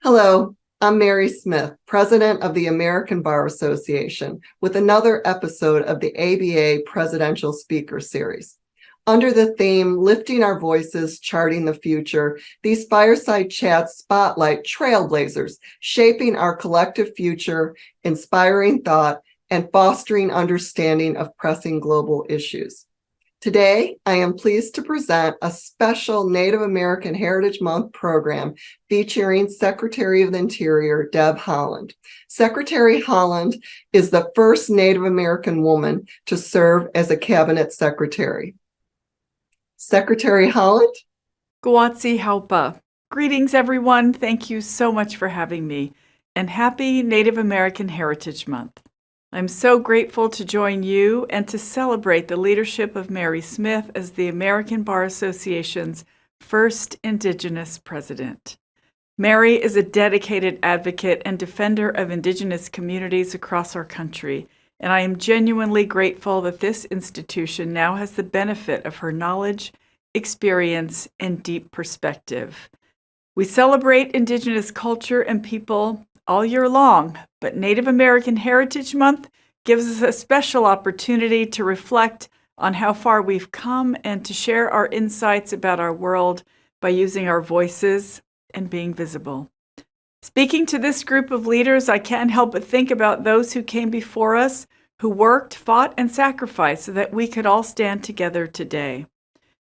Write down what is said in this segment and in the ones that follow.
Hello, I'm Mary Smith, President of the American Bar Association, with another episode of the ABA Presidential Speaker Series. Under the theme, Lifting Our Voices, Charting the Future, these fireside chats spotlight trailblazers, shaping our collective future, inspiring thought, and fostering understanding of pressing global issues. Today, I am pleased to present a special Native American Heritage Month program featuring Secretary of the Interior, Deb Haaland. Secretary Haaland is the first Native American woman to serve as a cabinet secretary. Secretary Haaland? Gwatsi Haupa. Greetings, everyone. Thank you so much for having me, and happy Native American Heritage Month. I'm so grateful to join you and to celebrate the leadership of Mary Smith as the American Bar Association's first Indigenous president. Mary is a dedicated advocate and defender of Indigenous communities across our country, and I am genuinely grateful that this institution now has the benefit of her knowledge, experience, and deep perspective. We celebrate Indigenous culture and people all year long, but Native American Heritage Month gives us a special opportunity to reflect on how far we've come and to share our insights about our world by using our voices and being visible. Speaking to this group of leaders, I can't help but think about those who came before us, who worked, fought, and sacrificed so that we could all stand together today.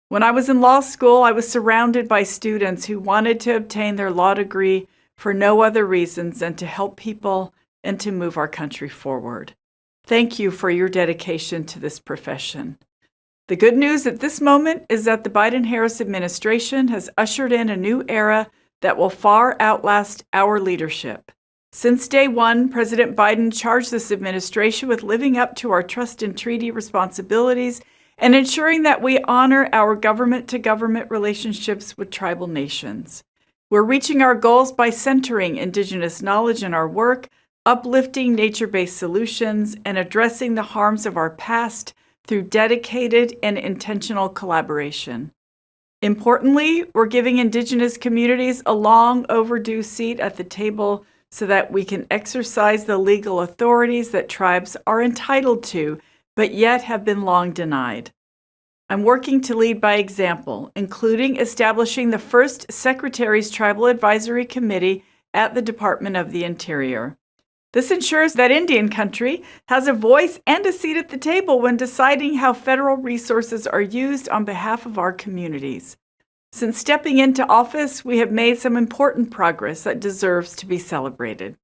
When I was in law school, I was surrounded by students who wanted to obtain their law degree for no other reasons than to help people and to move our country forward. Thank you for your dedication to this profession. The good news at this moment is that the Biden-Harris administration has ushered in a new era that will far outlast our leadership. Since day one, President Biden charged this administration with living up to our trust and treaty responsibilities and ensuring that we honor our government-to-government relationships with tribal nations. We're reaching our goals by centering Indigenous knowledge in our work, uplifting nature-based solutions, and addressing the harms of our past through dedicated and intentional collaboration. Importantly, we're giving Indigenous communities a long overdue seat at the table so that we can exercise the legal authorities that tribes are entitled to, but yet have been long denied. I'm working to lead by example, including establishing the first Secretary's Tribal Advisory Committee at the Department of the Interior. This ensures that Indian country has a voice and a seat at the table when deciding how federal resources are used on behalf of our communities. Since stepping into office, we have made some important progress that deserves to be celebrated.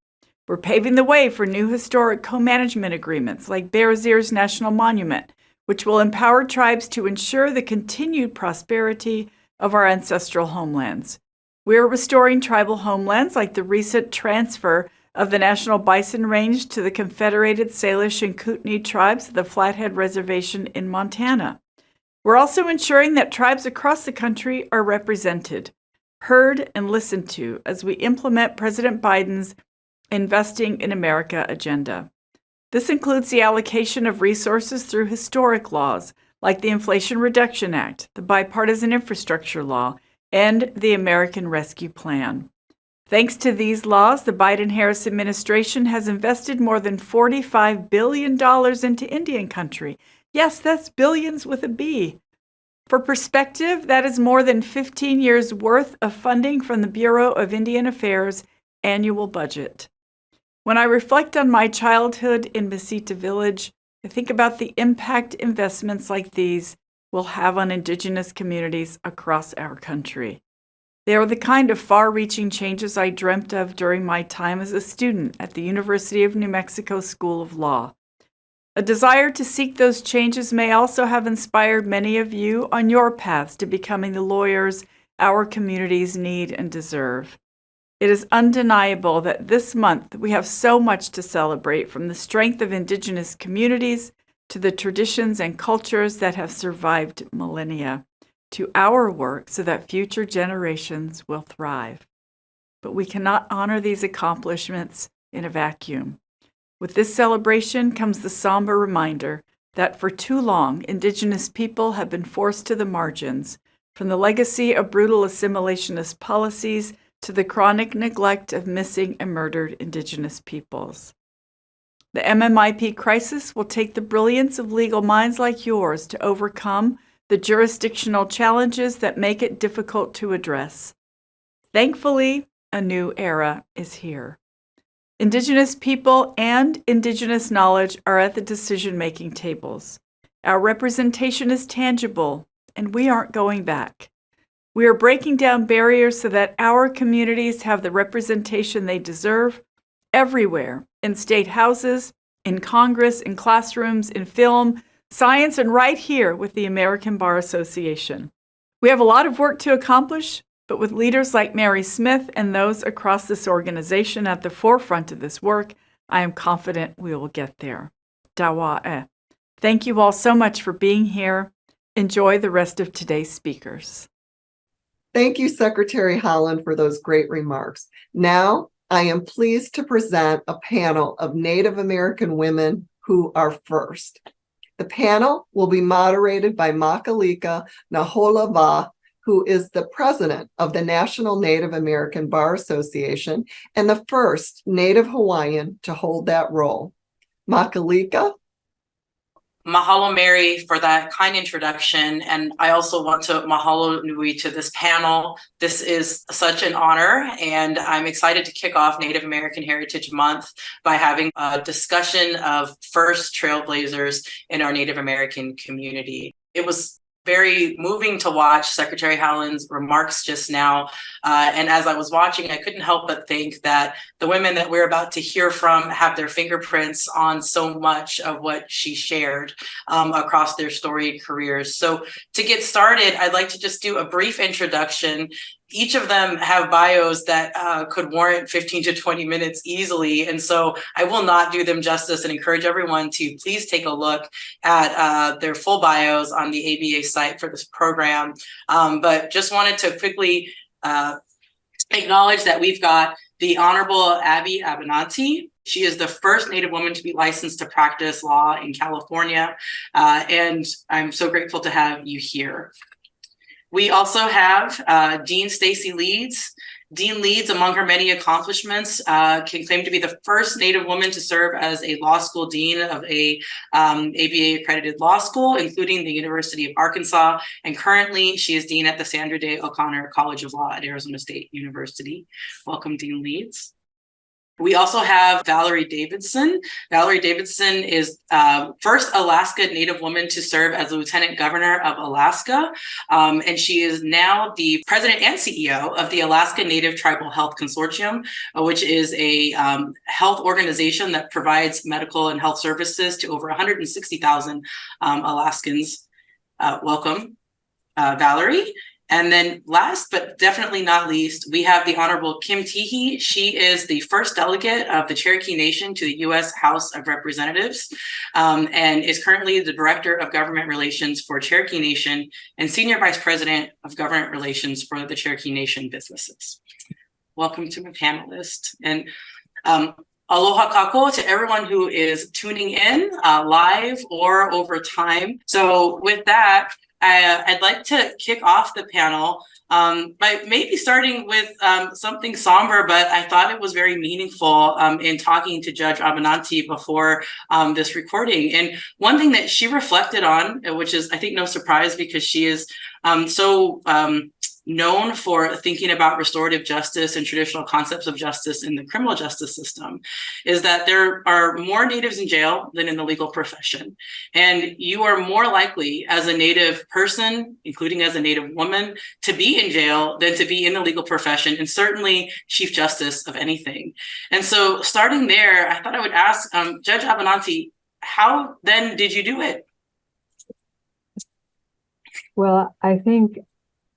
We're paving the way for new historic co-management agreements like Bears Ears National Monument, which will empower tribes to ensure the continued prosperity of our ancestral homelands. We are restoring tribal homelands like the recent transfer of the National Bison Range to the Confederated Salish and Kootenai tribes of the Flathead Reservation in Montana. We're also ensuring that tribes across the country are represented, heard, and listened to as we implement President Biden's Investing in America agenda. This includes the allocation of resources through historic laws like the Inflation Reduction Act, the Bipartisan Infrastructure Law, and the American Rescue Plan. Thanks to these laws, the Biden-Harris administration has invested more than $45 billion into Indian country. Yes, that's billions with a B. For perspective, that is more than 15 years' worth of funding from the Bureau of Indian Affairs' annual budget. When I reflect on my childhood in Mesita Village, I think about the impact investments like these will have on Indigenous communities across our country. They are the kind of far-reaching changes I dreamt of during my time as a student at the University of New Mexico School of Law. A desire to seek those changes may also have inspired many of you on your paths to becoming the lawyers our communities need and deserve. It is undeniable that this month we have so much to celebrate, from the strength of Indigenous communities to the traditions and cultures that have survived millennia, to our work so that future generations will thrive. But we cannot honor these accomplishments in a vacuum. With this celebration comes the somber reminder that for too long, Indigenous people have been forced to the margins, from the legacy of brutal assimilationist policies to the chronic neglect of missing and murdered Indigenous peoples. The MMIP crisis will take the brilliance of legal minds like yours to overcome the jurisdictional challenges that make it difficult to address. Thankfully, a new era is here. Indigenous people and Indigenous knowledge are at the decision-making tables. Our representation is tangible, and we aren't going back. We are breaking down barriers so that our communities have the representation they deserve everywhere, in state houses, in Congress, in classrooms, in film, science, and right here with the American Bar Association. We have a lot of work to accomplish, but with leaders like Mary Smith and those across this organization at the forefront of this work, I am confident we will get there. Dawa. Thank you all so much for being here. Enjoy the rest of today's speakers. Thank you, Secretary Haaland, for those great remarks. Now, I am pleased to present a panel of Native American women who are first. The panel will be moderated by Makalika Naholava, who is the president of the National Native American Bar Association and the first Native Hawaiian to hold that role. Makalika. Mahalo, Mary, for that kind introduction. And I also want to mahalo nui to this panel. This is such an honor, and I'm excited to kick off Native American Heritage Month by having a discussion of first trailblazers in our Native American community. It was very moving to watch Secretary Haaland's remarks just now. And as I was watching, I couldn't help but think that the women that we're about to hear from have their fingerprints on so much of what she shared across their storied careers. So to get started, I'd like to just do a brief introduction. Each of them have bios that could warrant 15 to 20 minutes easily. And so I will not do them justice and encourage everyone to please take a look at their full bios on the ABA site for this program. But just wanted to quickly acknowledge that we've got the Honorable Abby Abenanti. She is the first Native woman to be licensed to practice law in California. And I'm so grateful to have you here. We also have Dean Stacy Leeds. Dean Leeds, among her many accomplishments, can claim to be the first Native woman to serve as a law school dean of a ABA accredited law school, including the University of Arkansas. And currently, she is dean at the Sandra Day O'Connor College of Law at Arizona State University. Welcome, Dean Leeds. We also have Valerie Davidson. Valerie Davidson is first Alaska Native woman to serve as the Lieutenant Governor of Alaska. And she is now the president and CEO of the Alaska Native Tribal Health Consortium, which is a health organization that provides medical and health services to over 160,000 Alaskans. Welcome, Valerie. And then last, but definitely not least, we have the Honorable Kim Teehee. She is the first delegate of the Cherokee Nation to the U.S. House of Representatives and is currently the Director of Government Relations for Cherokee Nation and Senior Vice President of Government Relations for the Cherokee Nation businesses. Welcome to my panelists. And aloha kako to everyone who is tuning in live or over time. So with that, I'd like to kick off the panel by maybe starting with something somber, but I thought it was very meaningful in talking to Judge Abenanti before this recording. And one thing that she reflected on, which is, I think, no surprise because she is so known for thinking about restorative justice and traditional concepts of justice in the criminal justice system, is that there are more Natives in jail than in the legal profession. And you are more likely as a Native person, including as a Native woman, to be in jail than to be in the legal profession, and certainly Chief Justice of anything. And so starting there, I thought I would ask Judge Abenanti, how then did you do it? Well, I think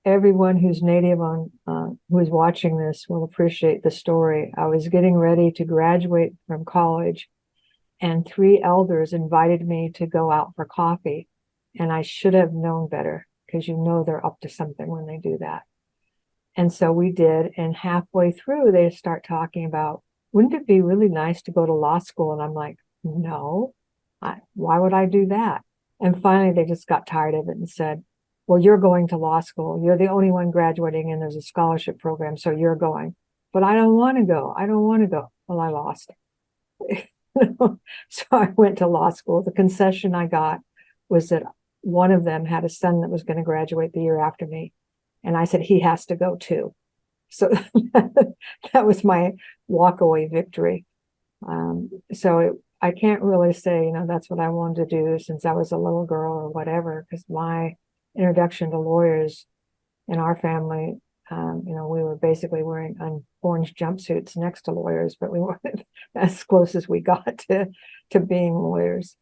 everyone who's Native who is watching this will appreciate the story. I was getting ready to graduate from college, and 3 elders invited me to go out for coffee. And I should have known better, because you know they're up to something when they do that. And so we did. And halfway through, they start talking about, wouldn't it be really nice to go to law school? And I'm like, no, why would I do that? And finally, they just got tired of it and said, well, you're going to law school. You're the only one graduating and there's a scholarship program, so you're going. But I don't want to go. I don't want to go. Well, I lost. So I went to law school. The concession I got was that one of them had a son that was going to graduate the year after me. And I said, he has to go too. So that was my walkaway victory. I can't really say, that's what I wanted to do since I was a little girl or whatever, because my introduction to lawyers in our family, we were basically wearing orange jumpsuits next to lawyers, but we weren't as close as we got to being lawyers.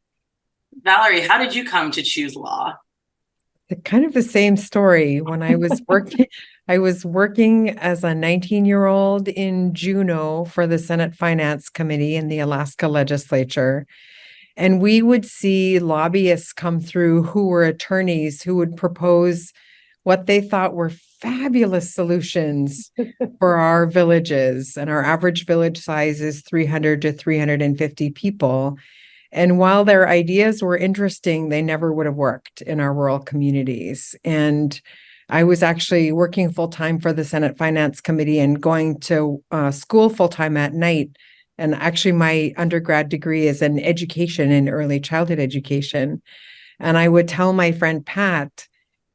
Valerie, how did you come to choose law? Kind of the same story. When I was working, I was working as a 19-year-old in Juneau for the Senate Finance Committee in the Alaska legislature. And we would see lobbyists come through who were attorneys who would propose what they thought were fabulous solutions for our villages. And our average village size is 300 to 350 people. And while their ideas were interesting, they never would have worked in our rural communities. And I was actually working full-time for the Senate Finance Committee and going to school full-time at night. And actually, my undergrad degree is in education in early childhood education. And I would tell my friend Pat,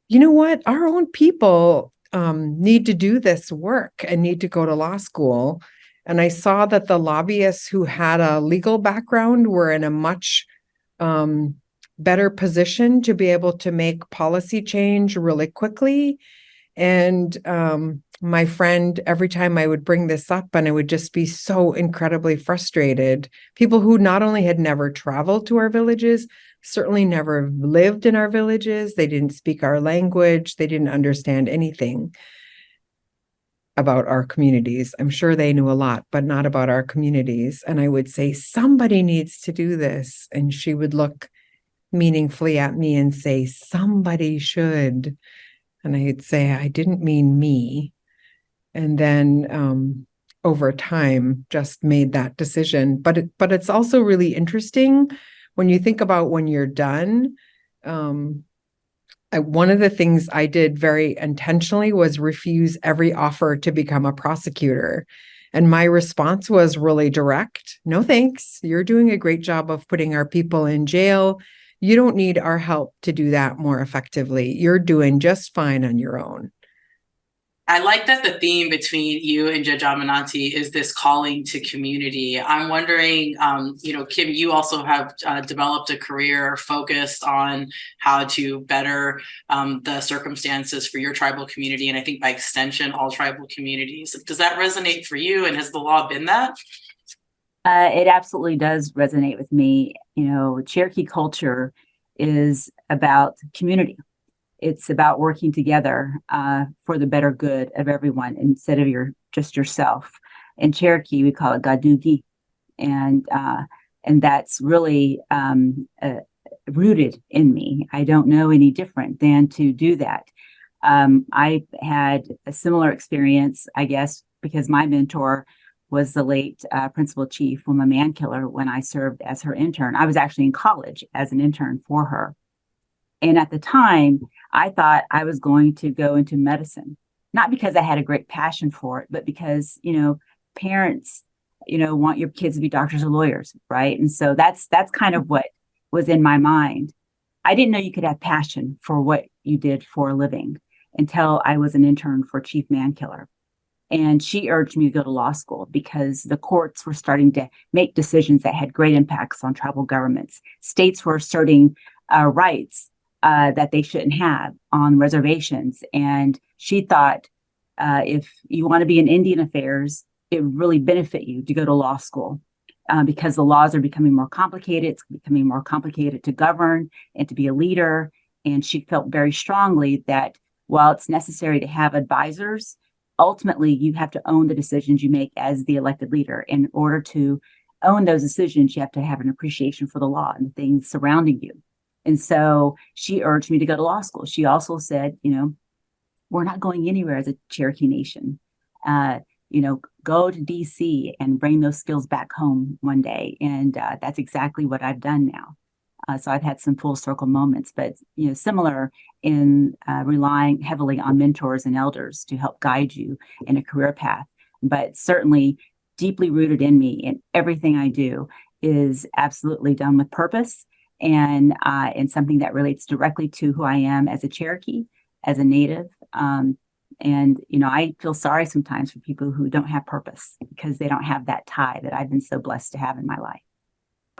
you know what? Our own people need to do this work and need to go to law school. And I saw that the lobbyists who had a legal background were in a much better position to be able to make policy change really quickly. And my friend, every time I would bring this up, and I would just be so incredibly frustrated. People who not only had never traveled to our villages, certainly never lived in our villages, they didn't speak our language, they didn't understand anything about our communities. I'm sure they knew a lot, but not about our communities. And I would say, somebody needs to do this. And she would look meaningfully at me and say, somebody should. And I'd say, I didn't mean me. And then over time, just made that decision. But it's also really interesting when you think about when you're done. One of the things I did very intentionally was refuse every offer to become a prosecutor. And my response was really direct. No, thanks. You're doing a great job of putting our people in jail. You don't need our help to do that more effectively. You're doing just fine on your own. I like that the theme between you and Judge Amanati is this calling to community. I'm wondering, Kim, you also have developed a career focused on how to better the circumstances for your tribal community, and I think by extension, all tribal communities. Does that resonate for you, and has the law been that? It absolutely does resonate with me. Cherokee culture is about community. It's about working together for the better good of everyone instead of just yourself. In Cherokee, we call it gadugi, and that's really rooted in me. I don't know any different than to do that. I had a similar experience, I guess, because my mentor was the late Principal Chief Wilma Mankiller when I served as her intern. I was actually in college as an intern for her. And at the time, I thought I was going to go into medicine, not because I had a great passion for it, but because, parents, want your kids to be doctors or lawyers, right? And so that's kind of what was in my mind. I didn't know you could have passion for what you did for a living until I was an intern for Chief Mankiller. And she urged me to go to law school because the courts were starting to make decisions that had great impacts on tribal governments. States were asserting rights that they shouldn't have on reservations. And she thought if you want to be in Indian affairs, it would really benefit you to go to law school because the laws are becoming more complicated. It's becoming more complicated to govern and to be a leader. And she felt very strongly that while it's necessary to have advisors, ultimately you have to own the decisions you make as the elected leader. In order to own those decisions, you have to have an appreciation for the law and the things surrounding you. And so she urged me to go to law school. She also said, we're not going anywhere as a Cherokee Nation. Go to DC and bring those skills back home one day. And that's exactly what I've done now. So I've had some full circle moments, but similar in relying heavily on mentors and elders to help guide you in a career path. But certainly deeply rooted in me, and everything I do is absolutely done with purpose and something that relates directly to who I am as a Cherokee, as a Native. And I feel sorry sometimes for people who don't have purpose because they don't have that tie that I've been so blessed to have in my life.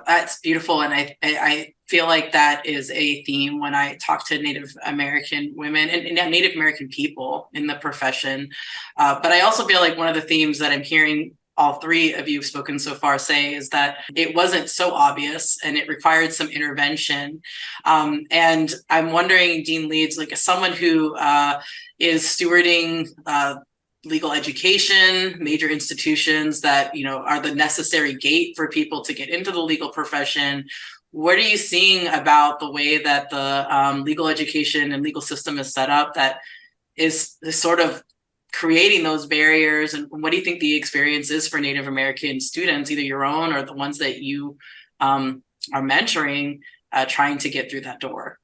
That's beautiful. And I feel like that is a theme when I talk to Native American women and Native American people in the profession. But I also feel like one of the themes that I'm hearing all three of you have spoken so far say is that it wasn't so obvious and it required some intervention. And I'm wondering, Dean Leeds, like as someone who is stewarding legal education, major institutions that are the necessary gate for people to get into the legal profession. What are you seeing about the way that the legal education and legal system is set up that is sort of creating those barriers? And what do you think the experience is for Native American students, either your own or the ones that you are mentoring, trying to get through that door?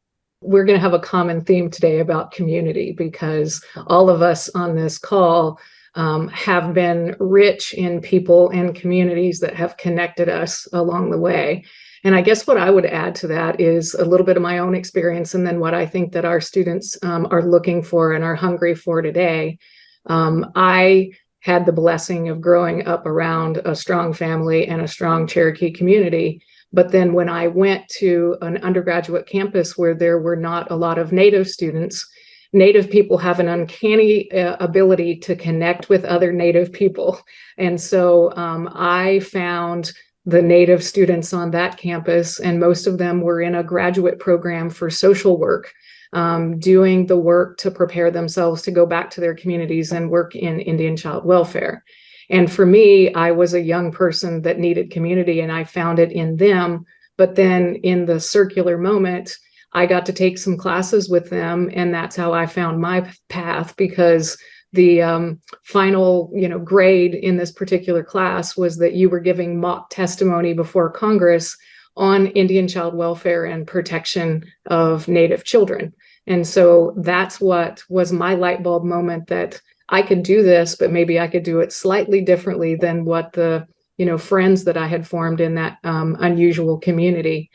We're going to have a common theme today about community because all of us on this call have been rich in people and communities that have connected us along the way. And I guess what I would add to that is a little bit of my own experience and then what I think that our students are looking for and are hungry for today. I had the blessing of growing up around a strong family and a strong Cherokee community. But then when I went to an undergraduate campus where there were not a lot of Native students, Native people have an uncanny ability to connect with other Native people. And so I found the Native students on that campus, and most of them were in a graduate program for social work, doing the work to prepare themselves to go back to their communities and work in Indian child welfare. And for me, I was a young person that needed community and I found it in them. But then in the circular moment, I got to take some classes with them. And that's how I found my path, because the final, grade in this particular class was that you were giving mock testimony before Congress on Indian child welfare and protection of Native children. And so that's what was my light bulb moment, that I could do this, but maybe I could do it slightly differently than what the, friends that I had formed in that unusual community.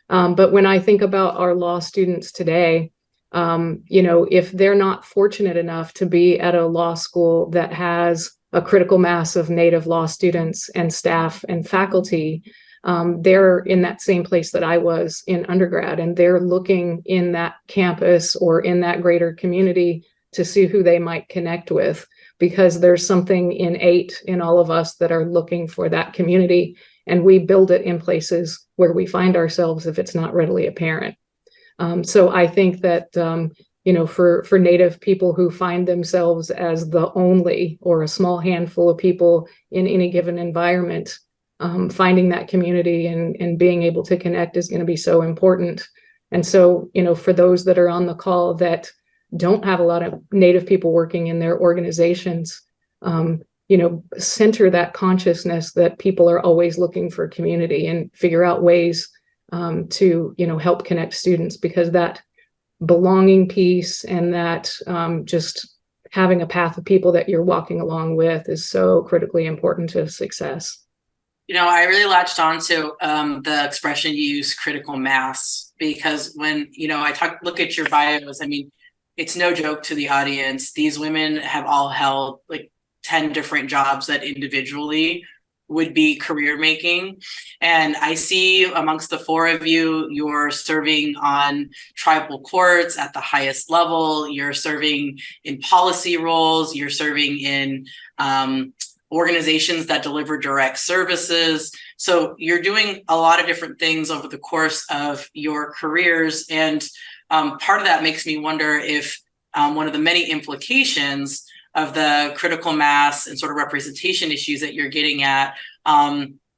But when I think about our law students today, if they're not fortunate enough to be at a law school that has a critical mass of Native law students and staff and faculty, they're in that same place that I was in undergrad, and they're looking in that campus or in that greater community to see who they might connect with, because there's something innate in all of us that are looking for that community, and we build it in places where we find ourselves if it's not readily apparent. So I think that, for Native people who find themselves as the only or a small handful of people in any given environment, finding that community and being able to connect is going to be so important. And so, for those that are on the call that don't have a lot of Native people working in their organizations, center that consciousness that people are always looking for community and figure out ways to, help connect students, because that belonging piece and that just having a path of people that you're walking along with is so critically important to success. I really latched on to the expression you use, critical mass, because when, look at your bios, it's no joke to the audience. These women have all held like 10 different jobs that individually would be career making. And I see amongst the four of you, you're serving on tribal courts at the highest level. You're serving in policy roles. You're serving in organizations that deliver direct services. So you're doing a lot of different things over the course of your careers. And part of that makes me wonder if one of the many implications of the critical mass and sort of representation issues that you're getting at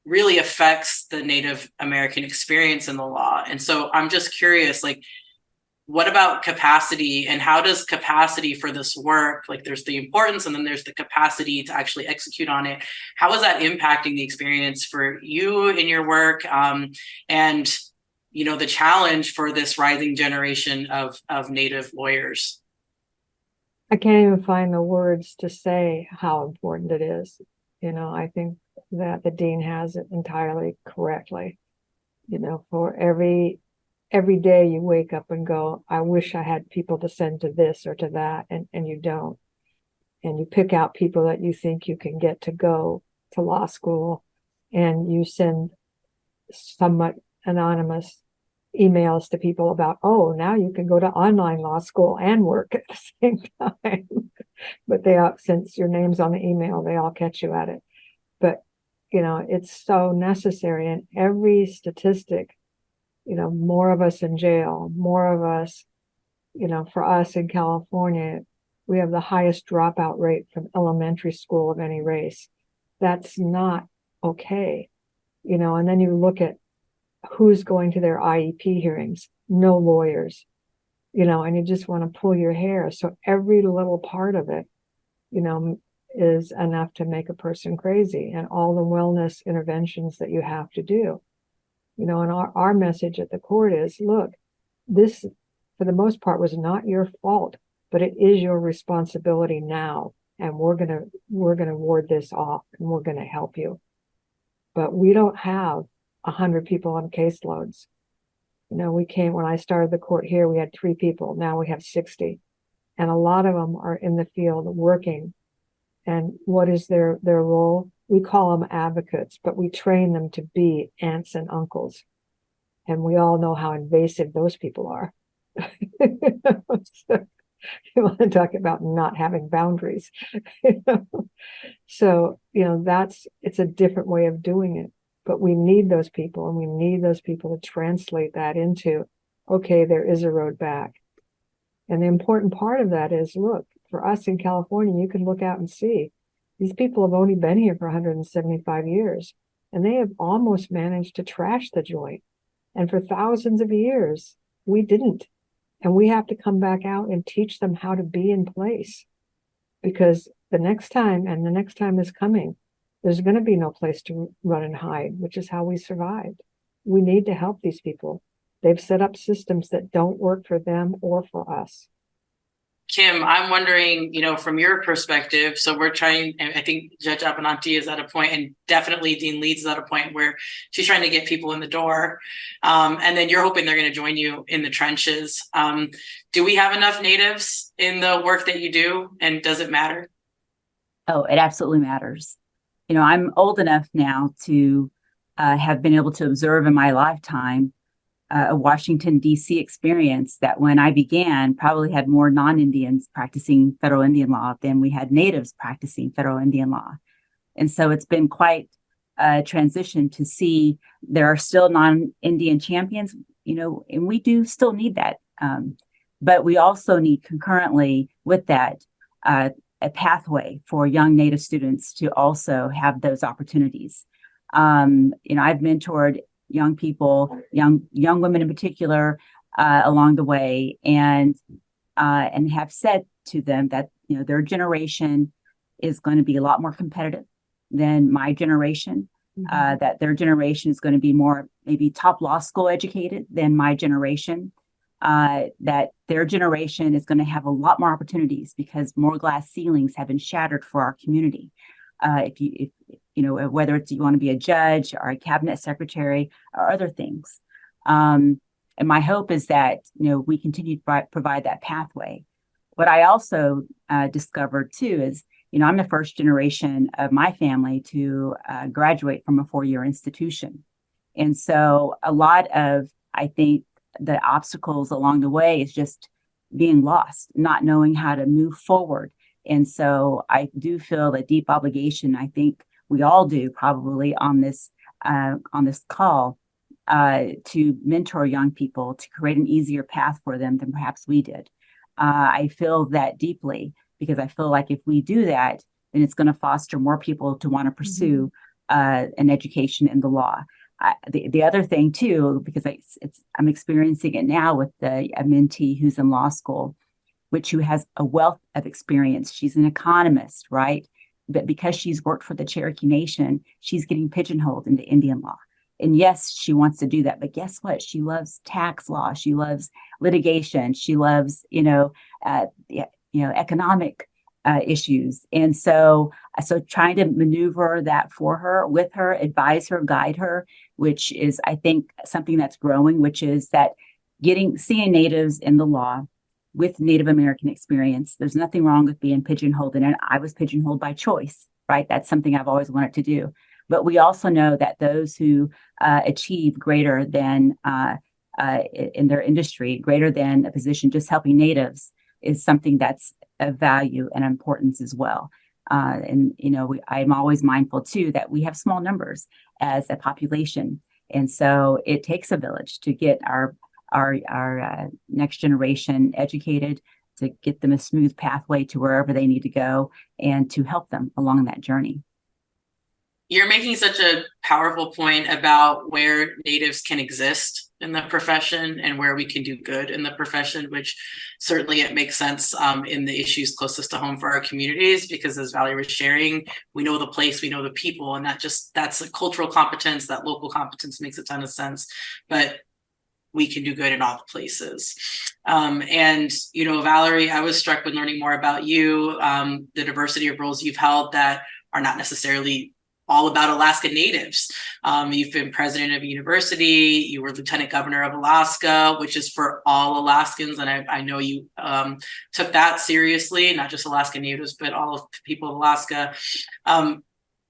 really affects the Native American experience in the law. And so I'm just curious, what about capacity, and how does capacity for this work, there's the importance and then there's the capacity to actually execute on it. How is that impacting the experience for you in your work? And the challenge for this rising generation of Native lawyers? I can't even find the words to say how important it is. I think that the dean has it entirely correctly. For every day you wake up and go, I wish I had people to send to this or to that, and you don't. And you pick out people that you think you can get to go to law school, and you send somewhat anonymous emails to people about, oh, now you can go to online law school and work at the same time. But since your name's on the email, they all catch you at it. But it's so necessary. And every statistic, more of us in jail, more of us, for us in California, we have the highest dropout rate from elementary school of any race. That's not okay. And then you look at who's going to their IEP hearings, no lawyers, and you just want to pull your hair. So every little part of it, is enough to make a person crazy, and all the wellness interventions that you have to do. And our message at the court is, look, this, for the most part, was not your fault, but it is your responsibility now. And we're gonna ward this off, and we're gonna help you. But we don't have 100 people on caseloads. When I started the court here, we had 3 people. Now we have 60. And a lot of them are in the field working. And what is their role? We call them advocates, but we train them to be aunts and uncles. And we all know how invasive those people are. So, you want to talk about not having boundaries. So, it's a different way of doing it. But we need those people, and we need those people to translate that into, okay, there is a road back. And the important part of that is, look, for us in California, you can look out and see these people have only been here for 175 years, and they have almost managed to trash the joint. And for thousands of years, we didn't. And we have to come back out and teach them how to be in place, because the next time is coming, there's going to be no place to run and hide, which is how we survived. We need to help these people. They've set up systems that don't work for them or for us. Kim, I'm wondering, from your perspective, so we're trying, and I think Judge Abenanti is at a point, and definitely Dean Leeds is at a point where she's trying to get people in the door. And then you're hoping they're going to join you in the trenches. Do we have enough Natives in the work that you do? And does it matter? Oh, it absolutely matters. I'm old enough now to have been able to observe in my lifetime a Washington, D.C. experience that when I began probably had more non-Indians practicing federal Indian law than we had Natives practicing federal Indian law. And so it's been quite a transition to see there are still non-Indian champions, and we do still need that. But we also need concurrently with that a pathway for young Native students to also have those opportunities. I've mentored young people, young women in particular, along the way, and have said to them that their generation is going to be a lot more competitive than my generation. That their generation is going to be more maybe top law school educated than my generation. That their generation is going to have a lot more opportunities because more glass ceilings have been shattered for our community. If whether it's you want to be a judge or a cabinet secretary or other things. And my hope is that, we continue to provide that pathway. What I also discovered too is, I'm the first generation of my family to graduate from a 4-year institution. And so a lot of, I think, the obstacles along the way is just being lost, not knowing how to move forward. And so I do feel a deep obligation, I think we all do probably on this call, to mentor young people, to create an easier path for them than perhaps we did. I feel that deeply because I feel like if we do that, then it's going to foster more people to want to pursue an education in the law. The other thing too, because I'm experiencing it now with a mentee who's in law school, who has a wealth of experience. She's an economist, right? But because she's worked for the Cherokee Nation, she's getting pigeonholed into Indian law. And yes, she wants to do that, but guess what? She loves tax law. She loves litigation. She loves, economic issues. And so trying to maneuver that for her, with her, advise her, guide her, which is, I think, something that's growing, which is that seeing natives in the law with Native American experience. There's nothing wrong with being pigeonholed in it. I was pigeonholed by choice, right? That's something I've always wanted to do. But we also know that those who achieve greater than in their industry, greater than a position just helping natives, is something that's of value and importance as well. I'm always mindful too that we have small numbers as a population, and so it takes a village to get our next generation educated, to get them a smooth pathway to wherever they need to go, and to help them along that journey. You're making such a powerful point about where natives can exist in the profession and where we can do good in the profession, which certainly it makes sense in the issues closest to home for our communities, because as Valerie was sharing, we know the place, we know the people, and that's a cultural competence. That local competence makes a ton of sense, but we can do good in all the places. Valerie, I was struck with learning more about you, the diversity of roles you've held that are not necessarily all about Alaska Natives. You've been president of a university, you were lieutenant governor of Alaska, which is for all Alaskans. And I know you took that seriously, not just Alaska Natives, but all of the people of Alaska.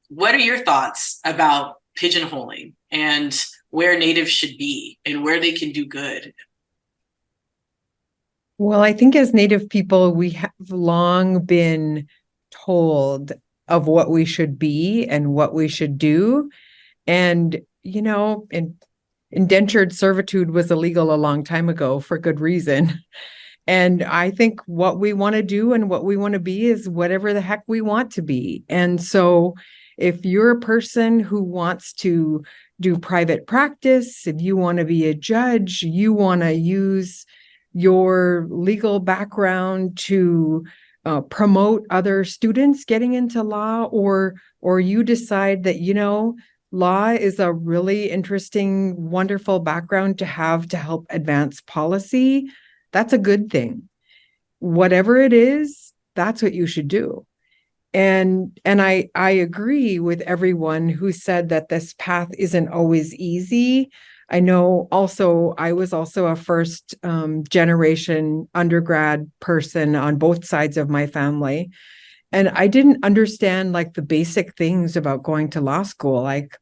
What are your thoughts about pigeonholing and where natives should be and where they can do good? Well, I think as Native people, we have long been told of what we should be and what we should do. And, indentured servitude was illegal a long time ago for good reason. And I think what we want to do and what we want to be is whatever the heck we want to be. And so if you're a person who wants to do private practice, if you want to be a judge, you want to use your legal background to promote other students getting into law, or you decide that, law is a really interesting, wonderful background to have to help advance policy, that's a good thing. Whatever it is, that's what you should do. And I agree with everyone who said that this path isn't always easy. I know also, I was also a first generation undergrad person on both sides of my family. And I didn't understand like the basic things about going to law school. Like,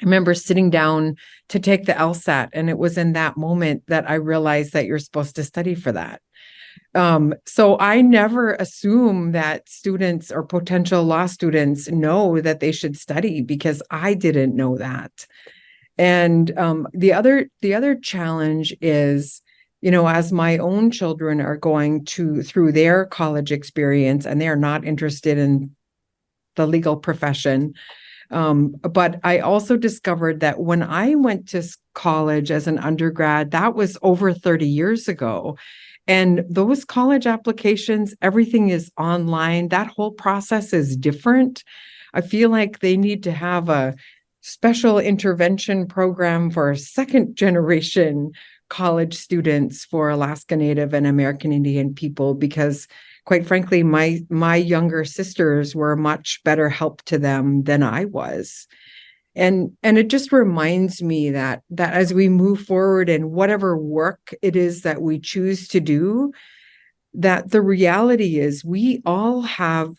I remember sitting down to take the LSAT, and it was in that moment that I realized that you're supposed to study for that. So I never assume that students or potential law students know that they should study, because I didn't know that. And the other challenge is, as my own children are going through their college experience, and they're not interested in the legal profession. But I also discovered that when I went to college as an undergrad, that was over 30 years ago. And those college applications, everything is online. That whole process is different. I feel like they need to have a special intervention program for second generation college students for Alaska Native and American Indian people, because quite frankly, my younger sisters were much better help to them than I was. And it just reminds me that as we move forward in whatever work it is that we choose to do, that the reality is we all have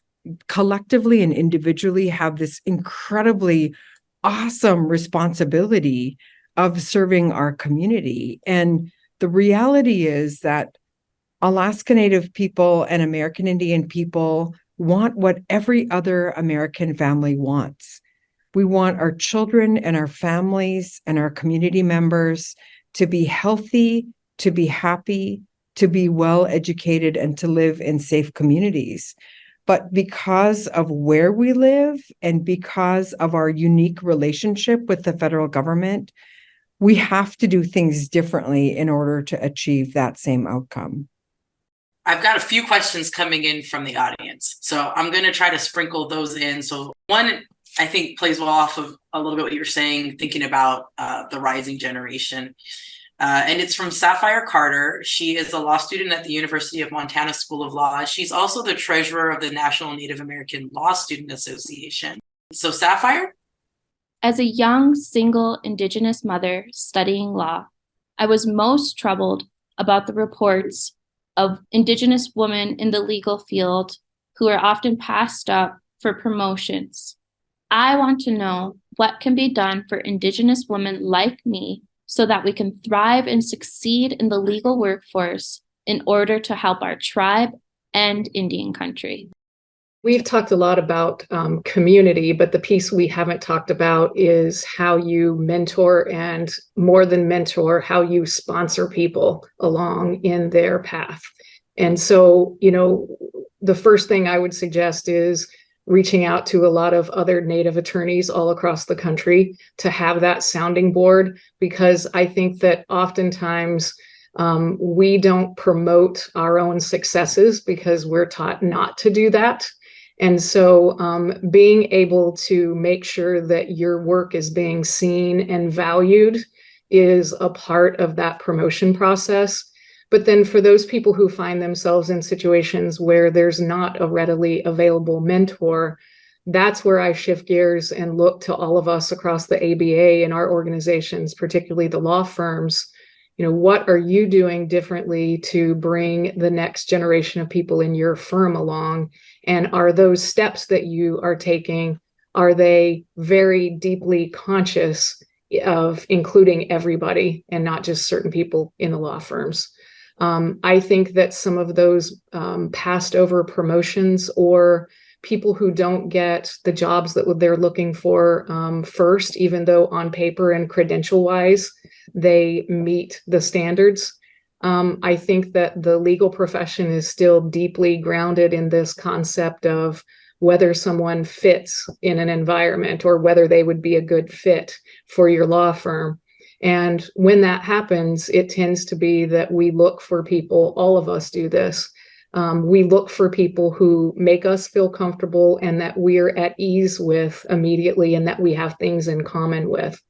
collectively and individually have this incredibly awesome responsibility of serving our community. And the reality is that Alaska Native people and American Indian people want what every other American family wants. We want our children and our families and our community members to be healthy, to be happy, to be well educated, and to live in safe communities. But because of where we live and because of our unique relationship with the federal government, we have to do things differently in order to achieve that same outcome. I've got a few questions coming in from the audience, so I'm going to try to sprinkle those in. So one I think plays well off of a little bit what you were saying, thinking about the rising generation. And it's from Sapphire Carter. She is a law student at the University of Montana School of Law. She's also the treasurer of the National Native American Law Student Association. So, Sapphire? As a young, single Indigenous mother studying law, I was most troubled about the reports of Indigenous women in the legal field who are often passed up for promotions. I want to know what can be done for Indigenous women like me so that we can thrive and succeed in the legal workforce in order to help our tribe and Indian country. We've talked a lot about community, but the piece we haven't talked about is how you mentor, and more than mentor, how you sponsor people along in their path. And so, the first thing I would suggest is reaching out to a lot of other Native attorneys all across the country to have that sounding board, because I think that oftentimes we don't promote our own successes because we're taught not to do that. And so being able to make sure that your work is being seen and valued is a part of that promotion process. But then for those people who find themselves in situations where there's not a readily available mentor, that's where I shift gears and look to all of us across the ABA and our organizations, particularly the law firms. What are you doing differently to bring the next generation of people in your firm along? And are those steps that you are taking, are they very deeply conscious of including everybody and not just certain people in the law firms? I think that some of those passed over promotions, or people who don't get the jobs that they're looking for first, even though on paper and credential wise, they meet the standards. I think that the legal profession is still deeply grounded in this concept of whether someone fits in an environment or whether they would be a good fit for your law firm. And when that happens, it tends to be that we look for people, all of us do this. We look for people who make us feel comfortable and that we're at ease with immediately, and that we have things in common with.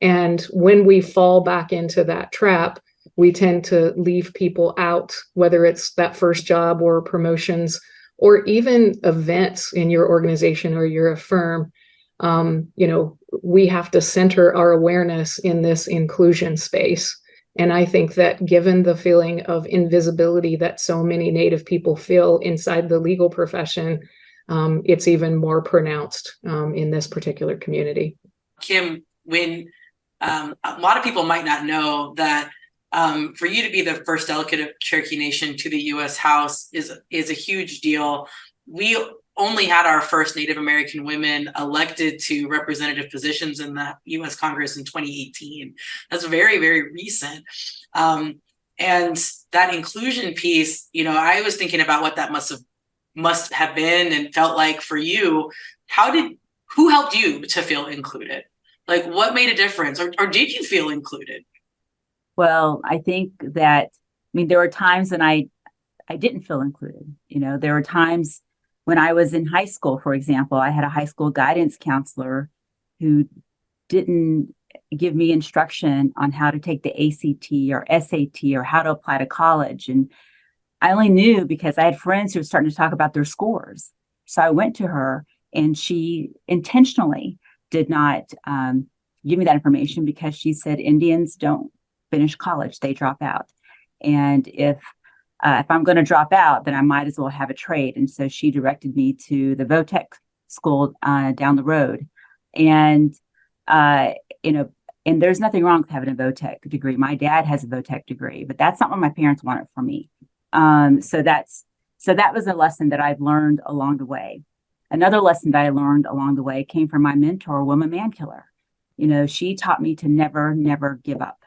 And when we fall back into that trap, we tend to leave people out, whether it's that first job or promotions, or even events in your organization or your firm. We have to center our awareness in this inclusion space. And I think that given the feeling of invisibility that so many Native people feel inside the legal profession, it's even more pronounced in this particular community. Kim, when a lot of people might not know that for you to be the first delegate of Cherokee Nation to the U.S. House is a huge deal. We only had our first Native American women elected to representative positions in the U.S. Congress in 2018. That's very, very recent. And that inclusion piece, I was thinking about what that must have been and felt like for you. Who helped you to feel included? Like, what made a difference, or did you feel included? Well, I think that, there were times when I didn't feel included. There were times when I was in high school, for example, I had a high school guidance counselor who didn't give me instruction on how to take the ACT or SAT or how to apply to college. And I only knew because I had friends who were starting to talk about their scores. So I went to her, and she intentionally did not give me that information, because she said Indians don't finish college, they drop out. And if I'm going to drop out, then I might as well have a trade. And so she directed me to the VOTEC school down the road. And, and there's nothing wrong with having a VOTEC degree. My dad has a VOTEC degree, but that's not what my parents wanted for me. So that was a lesson that I've learned along the way. Another lesson that I learned along the way came from my mentor, Wilma Mankiller. She taught me to never, never give up,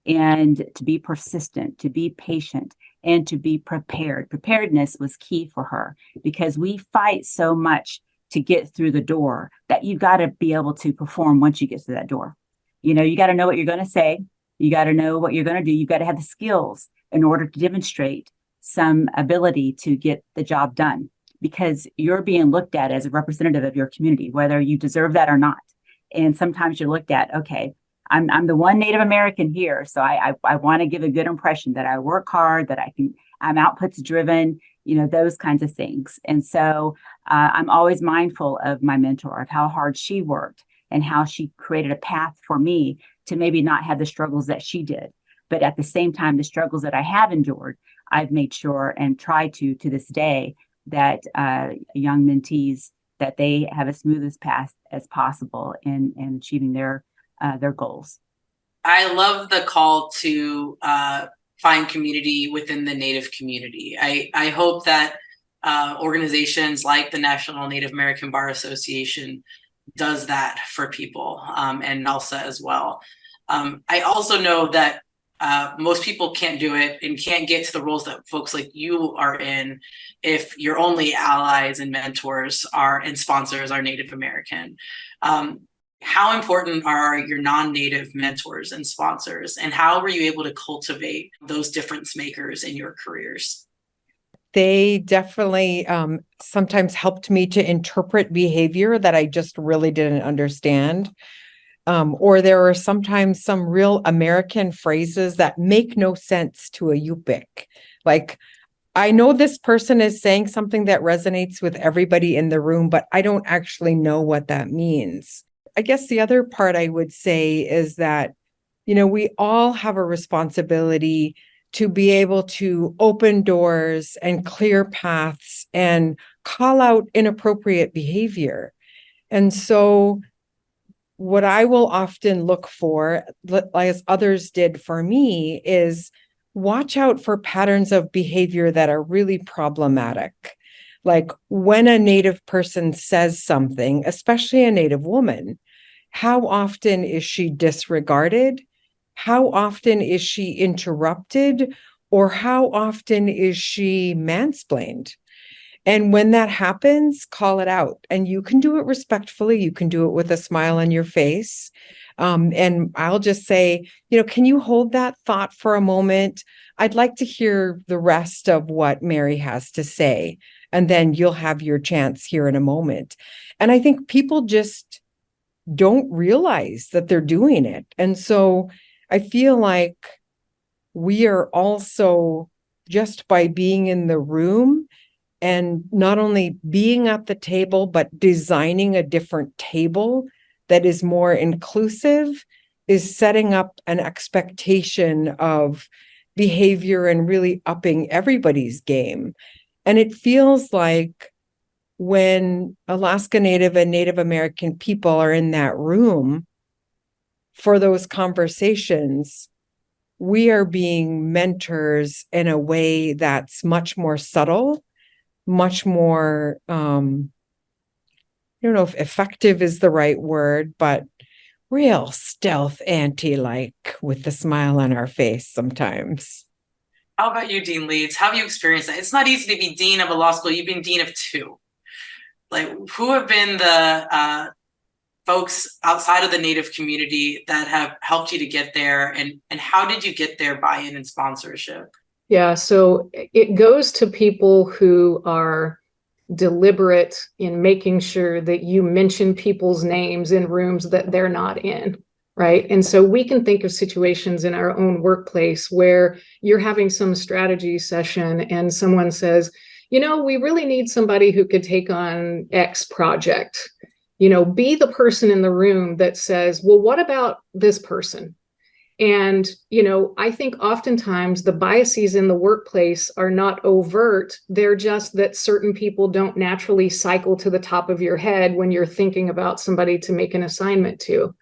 and to be persistent, to be patient, and to be prepared. Preparedness was key for her, because we fight so much to get through the door that you got to be able to perform once you get through that door. You got to know what you're going to say. You got to know what you're going to do. You got to have the skills in order to demonstrate some ability to get the job done. because you're being looked at as a representative of your community, whether you deserve that or not. And sometimes you're looked at, okay, I'm the one Native American here, so I want to give a good impression that I work hard, that I'm outputs driven, those kinds of things. And so I'm always mindful of my mentor, of how hard she worked and how she created a path for me to maybe not have the struggles that she did. But at the same time, the struggles that I have endured, I've made sure and try to this day that young mentees, that they have as smooth as path as possible in achieving their goals. I love the call to find community within the Native community. I hope that organizations like the National Native American Bar Association does that for people, and NALSA as well. I also know that most people can't do it and can't get to the roles that folks like you are in if your only allies and mentors and sponsors are Native American. How important are your non-Native mentors and sponsors, and how were you able to cultivate those difference makers in your careers? They definitely sometimes helped me to interpret behavior that I just really didn't understand. Or there are sometimes some real American phrases that make no sense to a Yupik. Like, I know this person is saying something that resonates with everybody in the room, but I don't actually know what that means. I guess the other part I would say is that, we all have a responsibility to be able to open doors and clear paths and call out inappropriate behavior. And so what I will often look for, as others did for me, is watch out for patterns of behavior that are really problematic. Like when a Native person says something, especially a Native woman, how often is she disregarded? How often is she interrupted? Or how often is she mansplained? And when that happens, call it out. And you can do it respectfully. You can do it with a smile on your face. And I'll just say, can you hold that thought for a moment? I'd like to hear the rest of what Mary has to say. And then you'll have your chance here in a moment. And I think people just don't realize that they're doing it. And so I feel like we are also, just by being in the room and not only being at the table, but designing a different table that is more inclusive, is setting up an expectation of behavior and really upping everybody's game. And it feels like when Alaska Native and Native American people are in that room for those conversations, we are being mentors in a way that's much more subtle, much more, I don't know if effective is the right word, but real stealth auntie-like with the smile on our face sometimes. How about you, Dean Leeds? How have you experienced that? It's not easy to be dean of a law school. You've been dean of two. Like, who have been the folks outside of the Native community that have helped you to get there? And how did you get their buy-in and sponsorship? Yeah, so it goes to people who are deliberate in making sure that you mention people's names in rooms that they're not in, right? And so we can think of situations in our own workplace where you're having some strategy session and someone says, we really need somebody who could take on X project. Be the person in the room that says, well, what about this person? And, I think oftentimes the biases in the workplace are not overt. They're just that certain people don't naturally cycle to the top of your head when you're thinking about somebody to make an assignment to.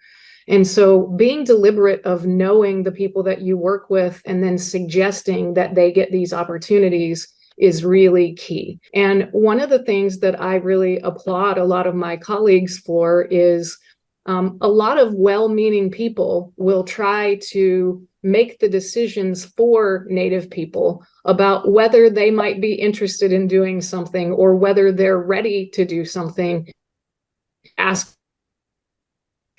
And so being deliberate of knowing the people that you work with and then suggesting that they get these opportunities is really key. And one of the things that I really applaud a lot of my colleagues for is a lot of well-meaning people will try to make the decisions for Native people about whether they might be interested in doing something or whether they're ready to do something. Ask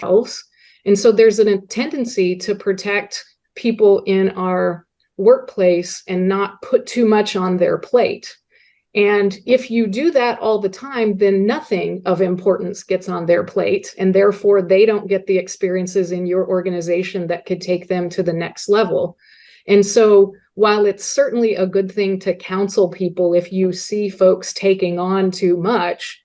else. And so there's a tendency to protect people in our workplace and not put too much on their plate. And if you do that all the time, then nothing of importance gets on their plate, and therefore they don't get the experiences in your organization that could take them to the next level. And so while it's certainly a good thing to counsel people if you see folks taking on too much,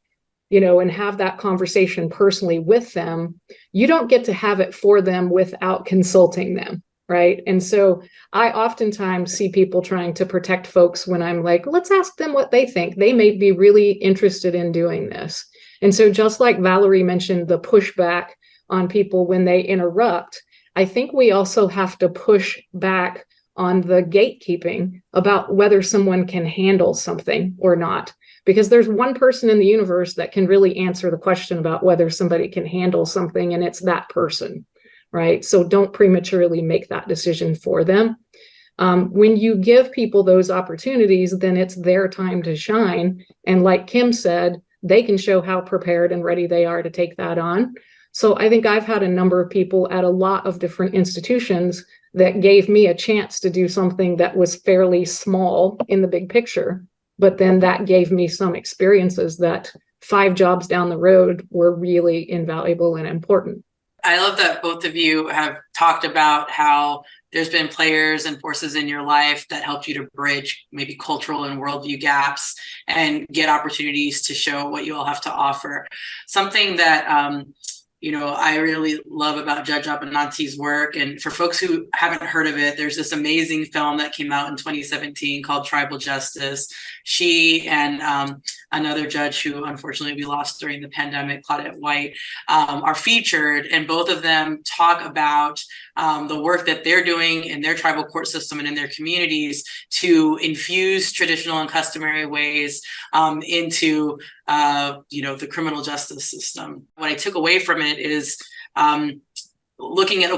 and have that conversation personally with them, you don't get to have it for them without consulting them. Right. And so I oftentimes see people trying to protect folks when I'm like, let's ask them what they think. They may be really interested in doing this. And so just like Valerie mentioned, the pushback on people when they interrupt, I think we also have to push back on the gatekeeping about whether someone can handle something or not. Because there's one person in the universe that can really answer the question about whether somebody can handle something, and it's that person. Right? So don't prematurely make that decision for them. When you give people those opportunities, then it's their time to shine. And like Kim said, they can show how prepared and ready they are to take that on. So I think I've had a number of people at a lot of different institutions that gave me a chance to do something that was fairly small in the big picture. But then that gave me some experiences that 5 jobs down the road were really invaluable and important. I love that both of you have talked about how there's been players and forces in your life that helped you to bridge maybe cultural and worldview gaps and get opportunities to show what you all have to offer. Something that I really love about Judge Abenanti's work, and for folks who haven't heard of it, there's this amazing film that came out in 2017 called Tribal Justice. She and another judge who unfortunately we lost during the pandemic, Claudette White, are featured, and both of them talk about the work that they're doing in their tribal court system and in their communities to infuse traditional and customary ways into the criminal justice system. What I took away from it is looking at,